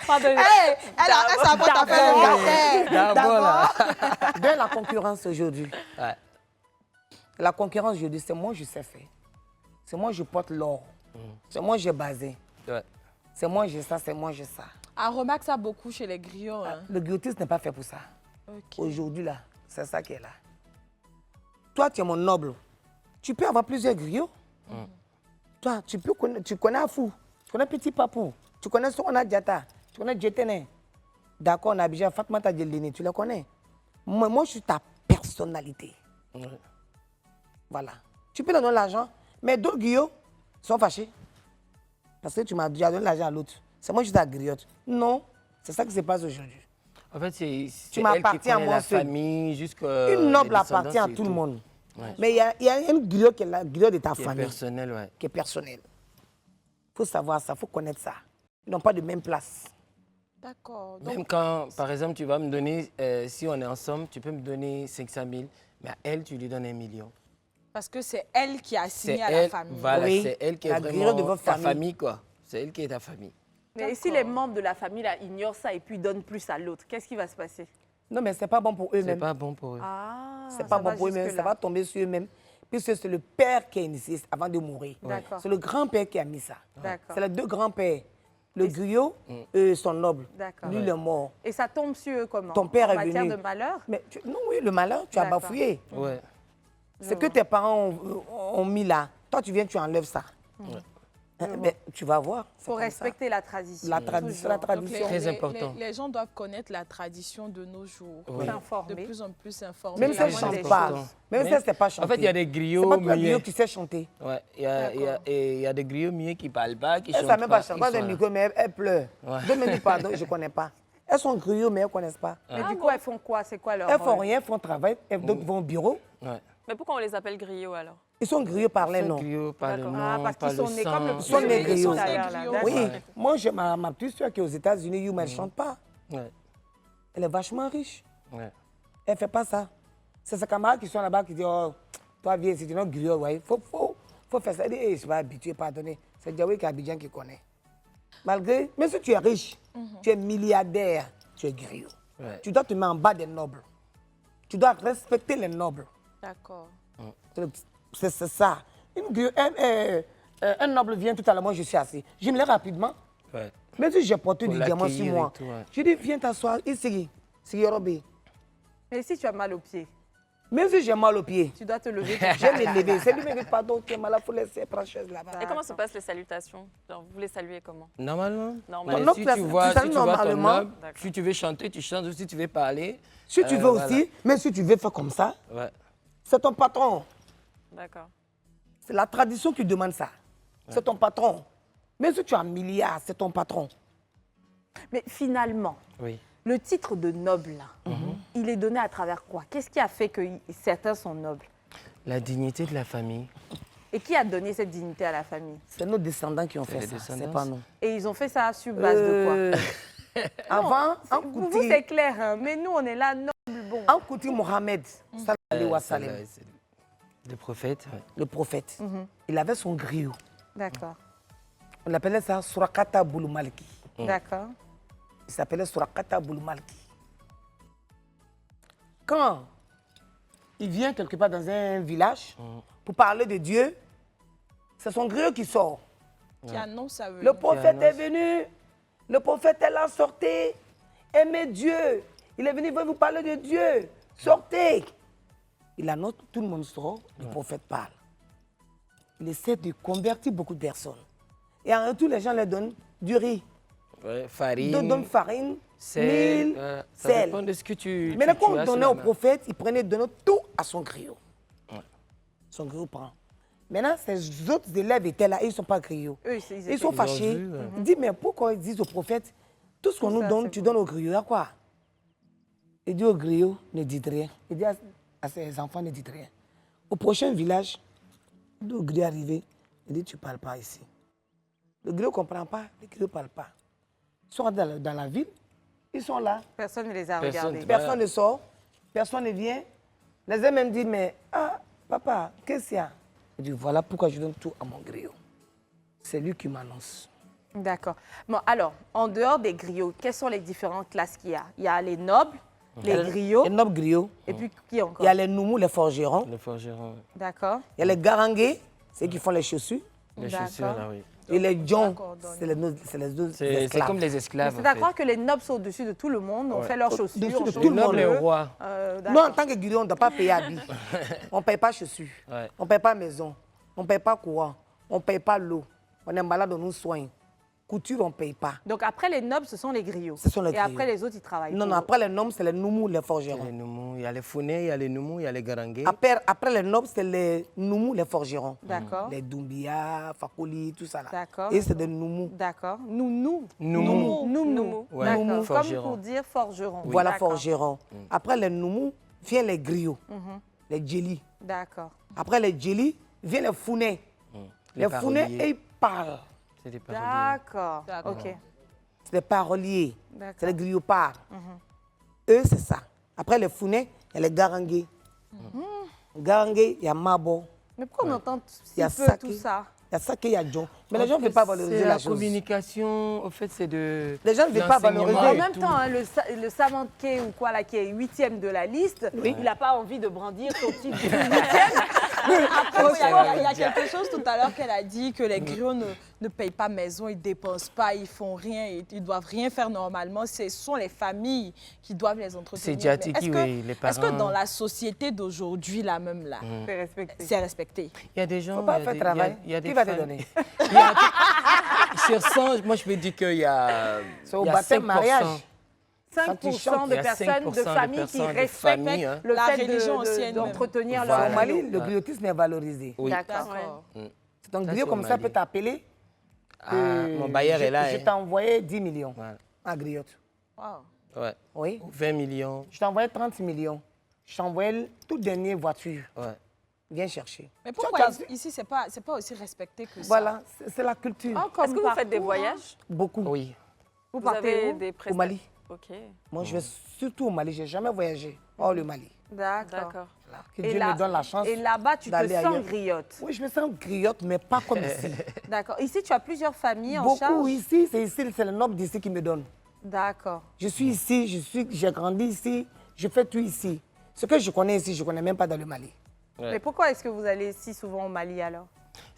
Pardonnez. Elle s'apprête à faire le café. D'abord, là. de la concurrence aujourd'hui. Ouais. La concurrence aujourd'hui, c'est moi je sais faire. C'est moi je porte l'or. C'est moi j'ai basé. Ouais. C'est moi j'ai ça, c'est moi j'ai ça. On remarque ça beaucoup chez les griots. Hein. Le griotisme n'est pas fait pour ça. Ok. Aujourd'hui là, c'est ça qui est là. Toi, tu es mon noble. Tu peux avoir plusieurs griots. Toi, tu connais Afou, tu connais Petit Papou, tu connais Sokona Diata, tu connais Djetene. D'accord, on a déjà Fatmata Djeldini, tu le connais. Moi, je suis ta personnalité. Voilà. Tu peux donner l'argent, mais d'autres griots sont fâchés. Parce que tu m'as déjà donné l'argent à l'autre. C'est moi, je suis ta griotte. Non, c'est ça qui se passe aujourd'hui. En fait, c'est Tu elle qui m'appartiens à connaît moi la seul. famille jusqu'à... Une noble les descendants, appartient à c'est tout le monde. Ouais. Mais il y a une griotte qui est la griotte de ta Qui est famille. personnel, ouais. Qui est personnelle. Il faut savoir ça, il faut connaître ça. Ils n'ont pas de même place. D'accord. Même Donc, quand, par exemple, tu vas me donner, si on est ensemble, tu peux me donner 500 000, mais à elle, tu lui donnes 1 million. parce que c'est elle qui a C'est assigné à elle, la famille. voilà, Oui, c'est elle qui est la griotte vraiment de votre ta famille. famille, quoi. C'est elle qui est ta famille. Mais si les membres de la famille là, ignorent ça et puis donnent plus à l'autre, qu'est-ce qui va se passer? Non, mais ce n'est pas bon pour C'est eux-mêmes. pas bon pour eux. Ah, C'est pas bon pour eux-mêmes, ça va tomber sur eux-mêmes. Puisque c'est le père qui a initié avant de mourir. D'accord. C'est le grand-père qui a mis ça. D'accord. C'est les deux grands-pères. Le griot, eux sont nobles. D'accord. Lui, il est mort. Et ça tombe sur eux comment? Ton père en est matière venu. de malheur? Mais non, oui, le malheur, tu as D'accord. bafouillé. Ouais. Ce que tes parents ont mis là, toi, tu viens, tu enlèves ça. Ben, tu vas voir. Il faut respecter la tradition. La tradition, la Donc, tradition. Très important. Les gens doivent connaître la tradition de nos jours. Oui. S'informer. De plus en plus informés. Même si elle ne Vraiment chante des pas. choses. Même si elle ne sait pas chanter. En fait, il y a des C'est griots pas toi, le muets. griot qui sait chanter. Ouais, il y a des griots muets qui parlent pas, qui Elle ne chantent sait même pas pas. chanter. ils Pas de sont là. micro, mais elle pleure. Ouais. 2 minutes, pardon, je ne connais pas. Elles sont griots, mais elles ne connaissent pas. Mais du coup, elles font quoi? C'est quoi leur Elles font rôle? rien, elles font travail, elles vont au bureau. Ouais. Mais pourquoi on les appelle griots alors? Ils sont griots par les Ils sont noms. griots par le D'accord. nom, Ah, parce par qu'ils le sont nés comme le sang. Ils sont nés Ils griots. tout à l'heure, là. griots. D'accord. Oui, moi j'ai ma petite soeur qui est aux États-Unis, mais elle ne chante pas. Ouais. Elle est vachement riche. Ouais. Elle ne fait pas ça. C'est ses camarades qui sont là-bas qui disent, oh, toi viens, c'est une autre griot, ouais. Faut faire ça. Elle dit, hey, je vais habituer, pardonner. C'est Diaoué qui est Abidjan qui connaît. Malgré, même si tu es riche, tu es milliardaire, tu es griot. Ouais. Tu dois te mettre en bas des nobles. Tu dois respecter les nobles. D'accord. C'est ça. Un noble vient tout à l'heure, moi je suis assis. Je me lève rapidement. Ouais. Même si j'ai porté Faut du diamant sur l'accueillir moi, et tout, ouais. je dis viens t'asseoir ici. C'est Yorobé. Mais si tu as mal aux pieds, Même si j'ai mal aux pieds, tu dois te lever. je vais me lever. C'est lui qui me dit pardon, tu es malade, il faut laisser prendre chaise là-bas. Et comment se passent les salutations? Genre, vous les saluez comment? Normalement. Normalement. Non, Si tu tu vois, salues si tu vois ton normalement. noble, si tu veux chanter, tu chantes. Si tu veux parler. Si tu veux voilà. aussi, même si tu veux faire comme ça, Ouais. c'est ton patron. D'accord. C'est la tradition qui demande ça. C'est ton patron. Même si tu as un milliard, c'est ton patron. Mais finalement, Oui. le titre de noble, là, il est donné à travers quoi? Qu'est-ce qui a fait que certains sont nobles? La dignité de la famille. Et qui a donné cette dignité à la famille? C'est nos descendants qui ont fait les ça, descendants. c'est pas nous. Et ils ont fait ça sur base de Avant, quoi? Pour vous, c'est clair, hein, mais nous, on est là, noble, bon. Ankouti Mohamed, salam alaihi wa sallam. Le prophète, ouais. Le prophète. Il avait son griot. D'accord. On appelait ça Surakata Bouloumalki. D'accord. Il s'appelait Surakata Bouloumalki. Quand il vient quelque part dans un village pour parler de Dieu, c'est son griot qui sort. Qui annonce sa venue. Le prophète est venu. Le prophète est là, sortez. Aimez Dieu. Il est venu vous parler de Dieu. Sortez. Il annonce, tout le monde sort, le prophète parle. Il essaie de convertir beaucoup de personnes. Et en retour, les gens leur donnent du riz. Ouais, farine. Ils donnent farine, sel, mil, ça sel. dépend de ce que tu. Mais quand tu on as donnait sous au la main. prophète, il prenait, donnait tout à son griot. Ouais. Son griot prend. Maintenant, ces autres élèves étaient là, ils ne sont pas griots. Eux, Ils sont fâchés. vu, ouais. Ils disent, mais pourquoi ils disent au prophète, tout ce qu'on nous ça, donne, c'est tu bon. donnes au griot, à quoi? Il dit au griot, ne dites rien. Il dit à ses enfants, ne dites rien. Au prochain village, le griot est arrivé, il dit, tu ne parles pas ici. Le griot ne comprend pas, le griot ne parle pas. Ils sont dans la ville, ils sont là. Personne ne les a Personne. regardés. Personne ne sort, personne ne vient. Les uns même disent, mais papa, qu'est-ce qu'il y a? Il dit, voilà pourquoi je donne tout à mon griot. C'est lui qui m'annonce. D'accord. Bon, alors, en dehors des griots, quelles sont les différentes classes qu'il y a? Il y a les nobles, les griots, Les nobles griots. et puis qui Il encore? y a les noumous, les forgerons. Le forgeron, D'accord. Il y a les garangués, ceux qui font les chaussures. les D'accord. chaussures, là, oui. Et les djons, coordonne. c'est les deux C'est esclaves. comme les Mais esclaves. c'est en à fait. croire que les nobles sont au-dessus de tout le monde, on Ouais. fait leurs chaussures, Au-dessus on de change tout Le le noble monde, et de le bleu. roi. Nous, en tant que griot, on ne doit pas payer habit. On ne paye pas chaussures. Ouais. On ne paye pas maison. On ne paye pas courant. On ne paye pas l'eau. On est malade, on nous soigne. Couture, on ne paye pas. Donc après les nobles, ce sont les griots. Ce sont les Et griots. après les autres, ils travaillent. Non, pour non, eux. après les nobles, c'est les noumous, les Il y a forgerons. les noumous, il y a les founets, il y a les noumous, il y a les garangués. Après les nobles, c'est les noumous, les forgerons. D'accord. Les Doumbia, Fakoli, tout ça là. D'accord. Et c'est des noumous. D'accord. Nounou. Noumous. Noumou. Ouais, D'accord. noumous. Comme Forgeron. pour dire forgeron. Voilà, D'accord. forgerons. Après les noumous, viennent les griots, les djélis. D'accord. Après les djélis, viennent les founets. Les founets, paroliers. ils parlent. C'est des paroliers. D'accord. D'accord. Ok. C'est des paroliers. D'accord. C'est les griopards. Eux, c'est ça. Après les founets, il y a les garangués. Garangués, il y a Mabo, Mais pourquoi on entend si il y a peu Saké, tout ça? il y a Saké, il y a John. Mais les gens ne veulent pas valoriser C'est la la chose. communication, au fait, c'est de. Les gens ne veulent pas l'enseignement valoriser. En et même tout. temps, hein, le savantier ou quoi là, qui est 8e de la liste, il n'a pas envie de brandir son titre de 8e. Après, Oh, il y a- c'est vrai. il y a quelque chose tout à l'heure qu'elle a dit, que les griots ne payent pas maison, ils ne dépensent pas, ils font rien, ils ne doivent rien faire normalement. Ce sont les familles qui doivent les entretenir. C'est Mais Djatiki, oui, les Est-ce que parents. dans la société d'aujourd'hui, là même, là, C'est respecté. c'est respecté? Il y a des gens. Faut pas il y a faire des- travail. il y a des Qui va te femmes- donner? Il y a- Sur 100, moi je peux dire qu'il y a. C'est au il y a baptême, 5%. mariage. 5% il de y a personnes, 5% de de familles qui personnes, de respectent familles, hein. le La fait religion ancienne même. d'entretenir Au leur Mali, griot. le griotisme est valorisé. Oui. D'accord. D'accord. C'est un Ça, griot c'est comme au ça Mali. peut t'appeler. Ah, mon bailleur est là. Je hein. t'ai envoyé 10 millions Voilà. à griotte. Wow. Ouais. Oui. 20 millions. Je t'ai envoyé 30 millions. Je t'ai envoyé le toute dernière voiture. Ouais. Viens chercher. Mais Tu pourquoi as vu? ici, c'est pas aussi respecté que ça? Voilà, c'est la culture. Ah, comme Est-ce que vous faites des partout, voyages? Beaucoup. Oui. Vous Vous partez avez où? des Au prestations? Mali. Ok, Moi, je vais surtout au Mali. Je n'ai jamais voyagé hors le Mali. D'accord. d'accord. Voilà. Que Et Dieu là- me donne la chance. Et là-bas, tu te d'aller sens ailleurs. griotte. Oui, je me sens griotte, mais pas comme ici. D'accord. Ici, tu as plusieurs familles en charge? Beaucoup ici, c'est le noble d'ici qui me donne. D'accord. Je suis ici, j'ai grandi ici, je fais tout ici. Ce que je connais ici, je ne connais même pas dans le Mali. Ouais. Mais pourquoi est-ce que vous allez si souvent au Mali alors?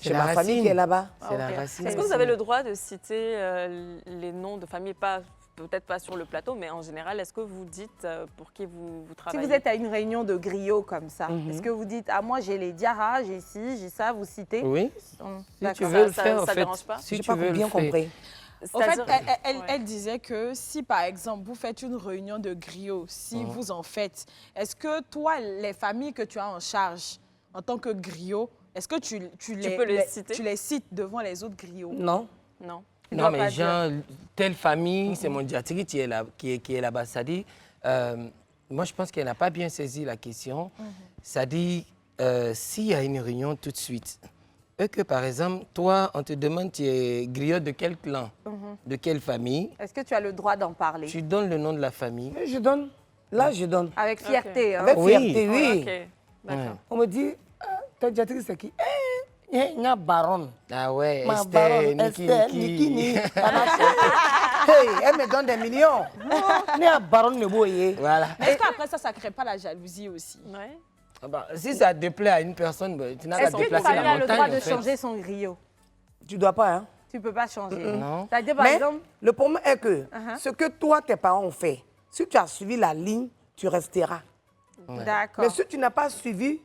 J'ai ma famille qui est là-bas. C'est la ok. racine. Est-ce que vous avez le droit de citer les noms de familles, peut-être pas sur le plateau, mais en général, est-ce que vous dites pour qui vous Si travaillez? vous êtes à une réunion de griots comme ça, est-ce que vous dites, ah moi j'ai les Diarra, j'ai ci, j'ai ça, vous citez? Oui. Hum, Si tu d'accord. veux le Ça- faire, ça en fait. dérange pas? Si Je tu n'ai veux pas le bien faire. compris. En fait, C'est-à-dire- elle Ouais. disait que si, par exemple, vous faites une réunion de griots, si vous en faites, est-ce que toi, les familles que tu as en charge en tant que griot, est-ce que tu peux les citer? tu les cites devant les autres griots? Non. Non. Il Non, doit mais pas genre, telle famille, c'est mon Djatiri qui est là, qui est là-bas. Ça dit, moi, je pense qu'elle n'a pas bien saisi la question. Ça dit, s'il y a une réunion tout de suite, et que, par exemple, toi, on te demande, tu es griot de quel clan, de quelle famille, Est-ce que tu as le droit d'en parler? tu donnes le nom de la famille. Mais je donne. Là, je donne. Avec fierté, hein? Avec Oui. fierté, oui. Ok, d'accord. On me dit, Toi, Diatrice, c'est qui? Il y a baronne. Ah ouais, Ma Esther, baronne, Esther, Niki. Hey, elle me donne des millions. Il y a baronne, le beau. Voilà. Est-ce qu'après ça, ça ne crée pas la jalousie aussi? Ouais. Ah bah, si ça déplaît à une personne, bah, tu n'as qu'à Est-ce que déplacer Fabien la a le montagne. droit de en fait. changer son griot? Tu dois pas, hein? Tu peux pas changer. Non. C'est-à-dire, par Mais exemple, le problème est que ce que toi, tes parents ont fait, si tu as suivi la ligne, tu resteras. d'accord, Mais si tu n'as pas suivi,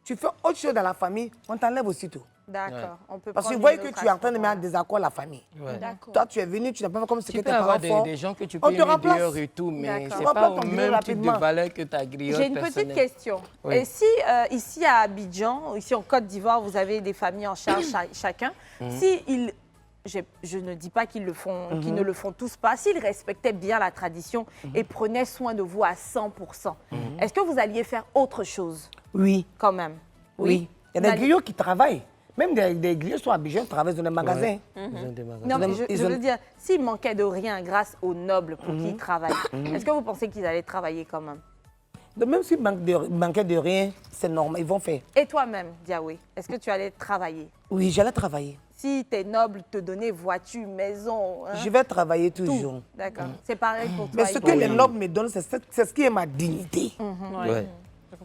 tu fais autre chose dans la famille, on t'enlève aussitôt. d'accord. On peut Parce prendre qu'ils voient une que autre tu es en train de action. mettre en désaccord la famille. Ouais. D'accord. Toi, tu es venu, tu n'as pas fait comme ce que Tu tes peux parents avoir font. des gens que tu On peux te aimer remplace. dehors et tout, mais D'accord. c'est On pas remplace au ton griot même type de rapidement. valeur que ta griotte J'ai une petite personnelle. question. Oui. Et si ici à Abidjan, ici en Côte d'Ivoire, vous avez des familles en charge chacun, si ils, je ne dis pas qu'ils le font, qu'ils ne le font tous pas, s'ils respectaient bien la tradition et prenaient soin de vous à 100%, est-ce que vous alliez faire autre chose Oui, quand même? oui. Il y a des griots qui travaillent. Même des griots sont à Abidjan, ils travaillent dans les magasins. Ils ont des magasins. Non, mais Ils je ont- veux dire, s'ils manquaient de rien grâce aux nobles pour qui ils travaillent, est-ce que vous pensez qu'ils allaient travailler quand même? Donc même s'ils manquaient de rien, c'est normal, ils vont faire. Et toi-même, Diawé, est-ce que tu allais travailler? Oui, j'allais travailler. Si tes nobles te donnaient voiture, maison, hein, Je vais travailler tout. toujours. D'accord. C'est pareil pour toi. Mais ce que les nobles me donnent, c'est ce qui est ma dignité. Ouais.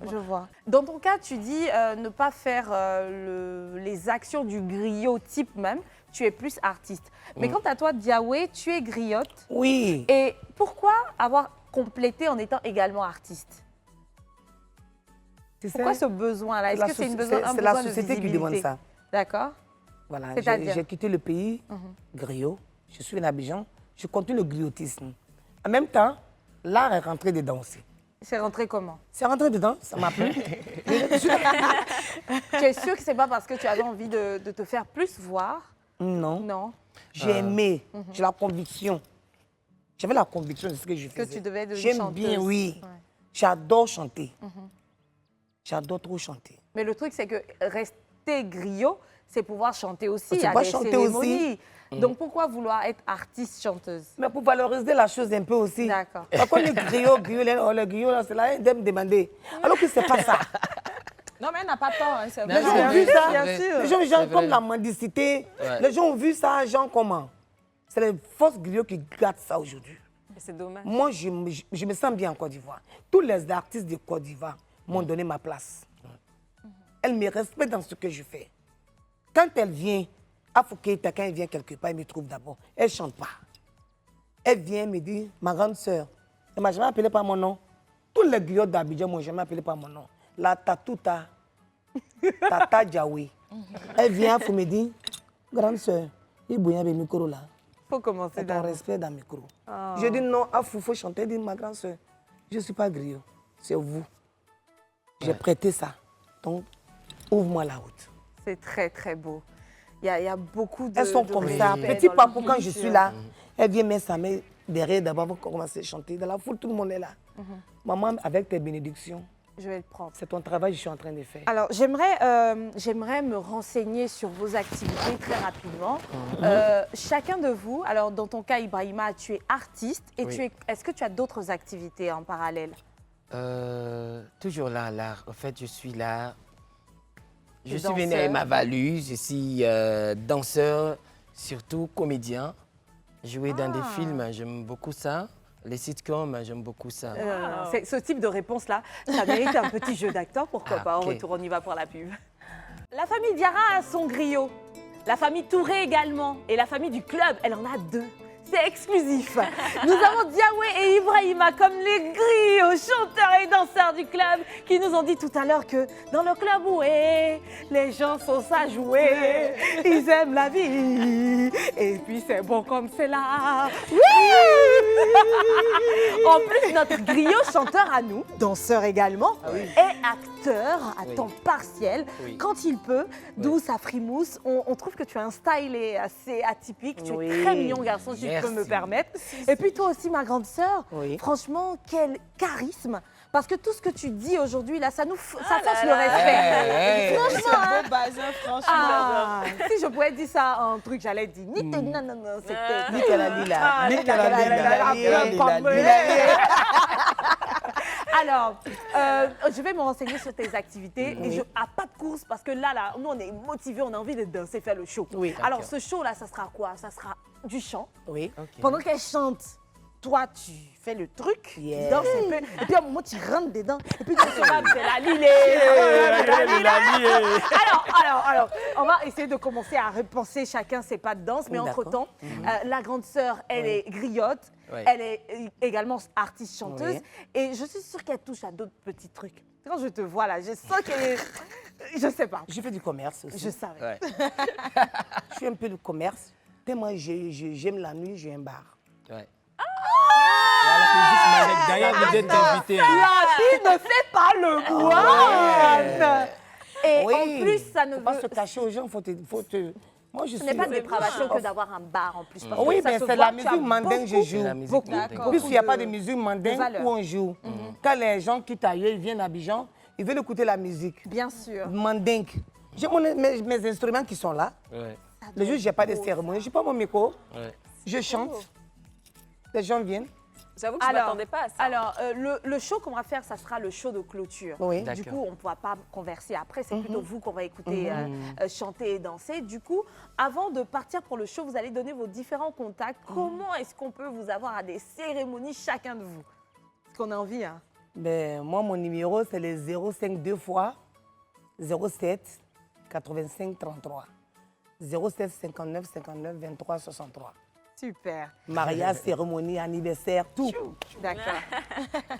Je vois. Dans ton cas, tu dis ne pas faire les actions du griot type même. Tu es plus artiste. Mais quant à toi, Diawé, tu es griotte. Oui. Et pourquoi avoir complété en étant également artiste? Tu sais, Pourquoi ce besoin-là? Est-ce que c'est un besoin c'est la de société qui demande visibilité? ça. D'accord. Voilà, C'est-à-dire? j'ai quitté le pays, griot. Je suis en Abidjan. Je continue le griotisme. En même temps, l'art est rentré dedans aussi. C'est rentré comment? C'est rentré dedans, ça m'a plu. Tu es sûr que c'est pas parce que tu avais envie de te faire plus voir? Non. Non. J'ai aimé, j'ai la conviction. J'avais la conviction de ce que je Que faisais. tu devais devenir J'aime chanteuse. bien, oui. Ouais. J'adore chanter. J'adore trop chanter. Mais le truc, c'est que rester griot, c'est pouvoir chanter aussi. C'est Il y a pouvoir des chanter cérémonies. Donc pourquoi vouloir être artiste chanteuse? Mais pour valoriser la chose un peu aussi. D'accord. Par contre, les griots, le griot, là, c'est là, ils doivent me demander. Alors que c'est pas ça. Non, mais elle n'a pas tort, hein, c'est Non, vrai. Les gens c'est ont vrai, vu ça. c'est vrai. Les gens, C'est genre, vrai. comme la mendicité. Ouais. Les gens ont vu ça, genre comment? C'est les forces griots qui gardent ça aujourd'hui. C'est dommage. Moi, je me sens bien en Côte d'Ivoire. Tous les artistes de Côte d'Ivoire m'ont donné ma place. Elle me respecte dans ce que je fais. Quand elle vient à Fouquet'a, quand elle vient quelque part, elle me trouve d'abord. Elle ne chante pas. Elle vient me dire, ma grande sœur, elle ne m'a jamais appelé par mon nom. Tous les griots d'Abidjan ne m'ont jamais appelé par mon nom. La Tatouta, Tata Diawé. Elle vient pour me dire, grande sœur, il y a un micro là. Il faut commencer C'est ton d'abord. respect dans le micro. Je dis non, il faut chanter. Elle dit, ma grande soeur, je ne suis pas griot, c'est vous. J'ai prêté ça. Donc, ouvre-moi la route. C'est très, très beau. Il y a beaucoup de. Elles sont de comme ça. respect Petit dans papo, leur quand je culture. suis là, elle vient mettre sa main derrière d'abord pour commencer à chanter. Dans la foule, tout le monde est là. Maman, avec tes bénédictions, Je vais le prendre. c'est ton travail que je suis en train de faire. Alors, j'aimerais me renseigner sur vos activités très rapidement. Chacun de vous, alors dans ton cas, Ibrahima, tu es artiste et Oui. est-ce que tu as d'autres activités en parallèle? Toujours là, l'art. En fait, je suis là. Je Tu es suis venu danseur. avec ma value. Je suis danseur, surtout comédien. Jouer dans des films, j'aime beaucoup ça. Les sitcoms, j'aime beaucoup ça. Ce type de réponse-là, ça mérite un petit jeu d'acteur, pourquoi Ah, pas. En ok. retour, on y va pour la pub. La famille Diarra a son griot. La famille Touré également. Et la famille du club, elle en a deux. C'est exclusif. Nous avons Diawé et Ibrahima comme les griots, chanteurs et danseurs du club, qui nous ont dit tout à l'heure que dans le club où est, les gens sont à jouer, ils aiment la vie, et puis c'est bon comme c'est là. En plus, notre griot chanteur à nous, danseur également, est acteur à temps partiel. Oui. Quand il peut, d'où sa frimousse, on trouve que tu as un style assez atypique. Tu es Oui. très mignon garçon, si je peux me Merci. permettre. Et puis toi aussi, ma grande sœur, Oui. franchement, quel charisme. Parce que tout ce que tu dis aujourd'hui, là, ça force le respect. C'est un beau bazin, franchement. Ah, si je pouvais dire ça en truc, j'allais dire ni non, non, non, c'était. Nique la lila. Ah, Nique la lila, lila. lila, Lila, lila, lila. Alors, je vais me renseigner sur tes activités et à pas de course parce que là, nous, on est motivés, on a envie de danser, faire le show. Oui. Alors, ce show-là, ça sera quoi? Ça sera du chant. Oui. Pendant qu'elle chante, toi, tu fais le truc, tu danses un peu, et puis à un moment, tu rentres dedans, et puis tu se vas, c'est la lilée. Alors, on va essayer de commencer à repenser chacun ses pas de danse, mais entre-temps, la grande sœur, elle est griotte, elle est également artiste chanteuse, et je suis sûre qu'elle touche à d'autres petits trucs. Quand je te vois là, je sens qu'elle est... Je sais pas. Je fais du commerce aussi. Je savais. Ouais. Je fais un peu de commerce. Tellement j'aime la nuit, j'ai un bar. Ouais. D'ailleurs, vous êtes invité. La fille ne fait pas le moine. Et Oui. en plus, ça ne Faut pas veut... se cacher aux gens, faut te... Moi, je Ce suis... n'est pas de dépravation que d'avoir un bar en plus. Parce Oui, que ça mais se c'est voit la que tu as musique mandingue que je beaucoup- joue. La musique Beaucoup. mandingue. En plus, il n'y a pas de musique de mandingue valeur. où on joue. Quand les gens quittent ailleurs, ils viennent à Abidjan, ils veulent écouter la musique Bien sûr. mandingue. J'ai mes instruments qui sont là. Ouais. Le jour où je n'ai pas de cérémonie, je n'ai pas mon micro, Ouais. je chante, les gens viennent. J'avoue que je ne m'attendais pas à ça. Alors, le show qu'on va faire, ça sera le show de clôture. Oui. Du D'accord. coup, on ne pourra pas converser après. C'est plutôt vous qu'on va écouter chanter et danser. Du coup, avant de partir pour le show, vous allez donner vos différents contacts. Comment est-ce qu'on peut vous avoir à des cérémonies chacun de vous? Parce qu'on a envie, hein. Ben, moi, mon numéro, c'est le 052 fois 07 85 33. 07 59 59 23 63. Super. Mariage, cérémonie, anniversaire, tout. D'accord.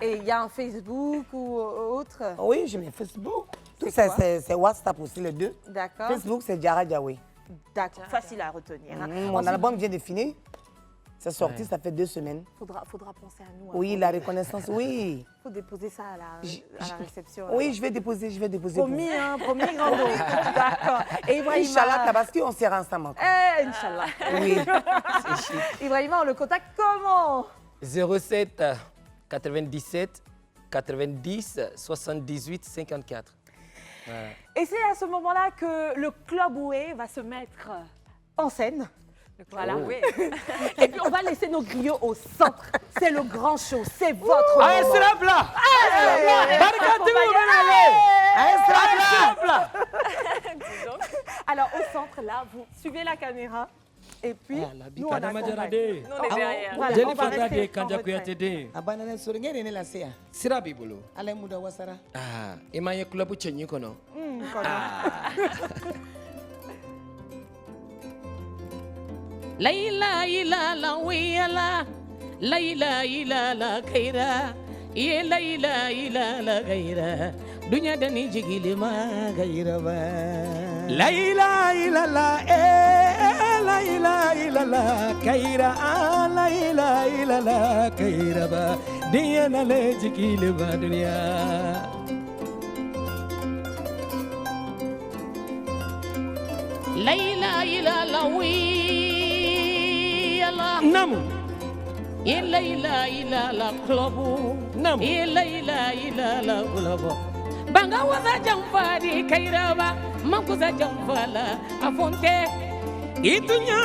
Et il y a un Facebook ou autre? Oui, j'ai mes Facebook. Tout ça, c'est WhatsApp aussi, les deux. D'accord. Facebook, c'est Diarra Diawe. D'accord. Facile à retenir. Hein. Mon Ensuite, album vient de finir. C'est sorti, ça fait 2 semaines. faudra penser à nous. Oui, la reconnaissance, oui. Il faut déposer ça à la réception. là. Oui, je vais déposer. Promis, hein, promis, grand dos. D'accord. Et Ibrahima... Inch'Allah, Tabaski, on sera ensemble. Inch'Allah. Oui. Ibrahima, on le contacte comment? 07 97 90 78 54. Voilà. Et c'est à ce moment-là que le Club Oué va se mettre en scène. Voilà. Oui. Et puis on va laisser nos griots au centre. C'est le grand show, c'est votre moment. Allez, strap là. Alors au centre, là, vous suivez la caméra. Et puis, nous, on accompagne. Nous, on est derrière. Voilà, Jeli on va Fadade, rester en Kanja retrait. Kuyatede. Abanana sorengere ne la sea. Sira b'i bolo. Ale muda wasara. Ah, i ma ye club cɛɲi kɔnɔ. Laila ila la wiyala, laila ila la kaira, ye laila ila la gaira, dunya dani jigile ma gaira ba. Laila ilala, laila ilala, kaira, laila ilala, kaira ba, diya na le jikile ba dunia. Laila ila la wiyala, Namu, ye laila ila la clubu, Namu. ye laila ila la clubu. Banga waza jamfadi kaira ba, makuza jamfala afonte. Itunya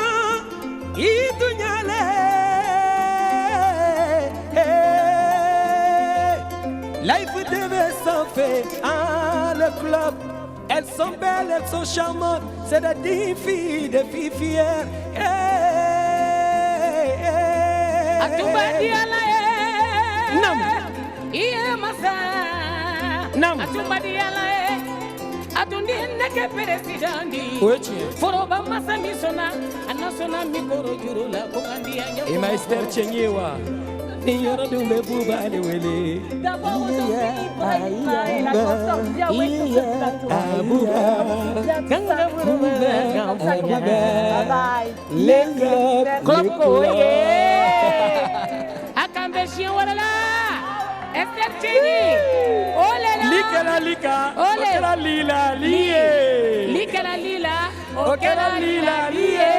le. Life devait s'en faire à le club. Elles sont belles, elles sont charmantes. C'est des filles fières. Atuba diala Nam. iye masa Nam. Atuba diala atundi neke presidenti Oye. foroba masa misona anasona mikoro juru la kokandi anya Et ma Esther Chenyewa. Inyoro dumbe buba le wele. D'abord, aujourd'hui, Ibrahima et la consort Diawé sur ce plateau. Bye bye. akambe chien wala la Esther Chenyi olela Lika la lika. Ole. Okela lila liye. lika la lila Okela lila liye.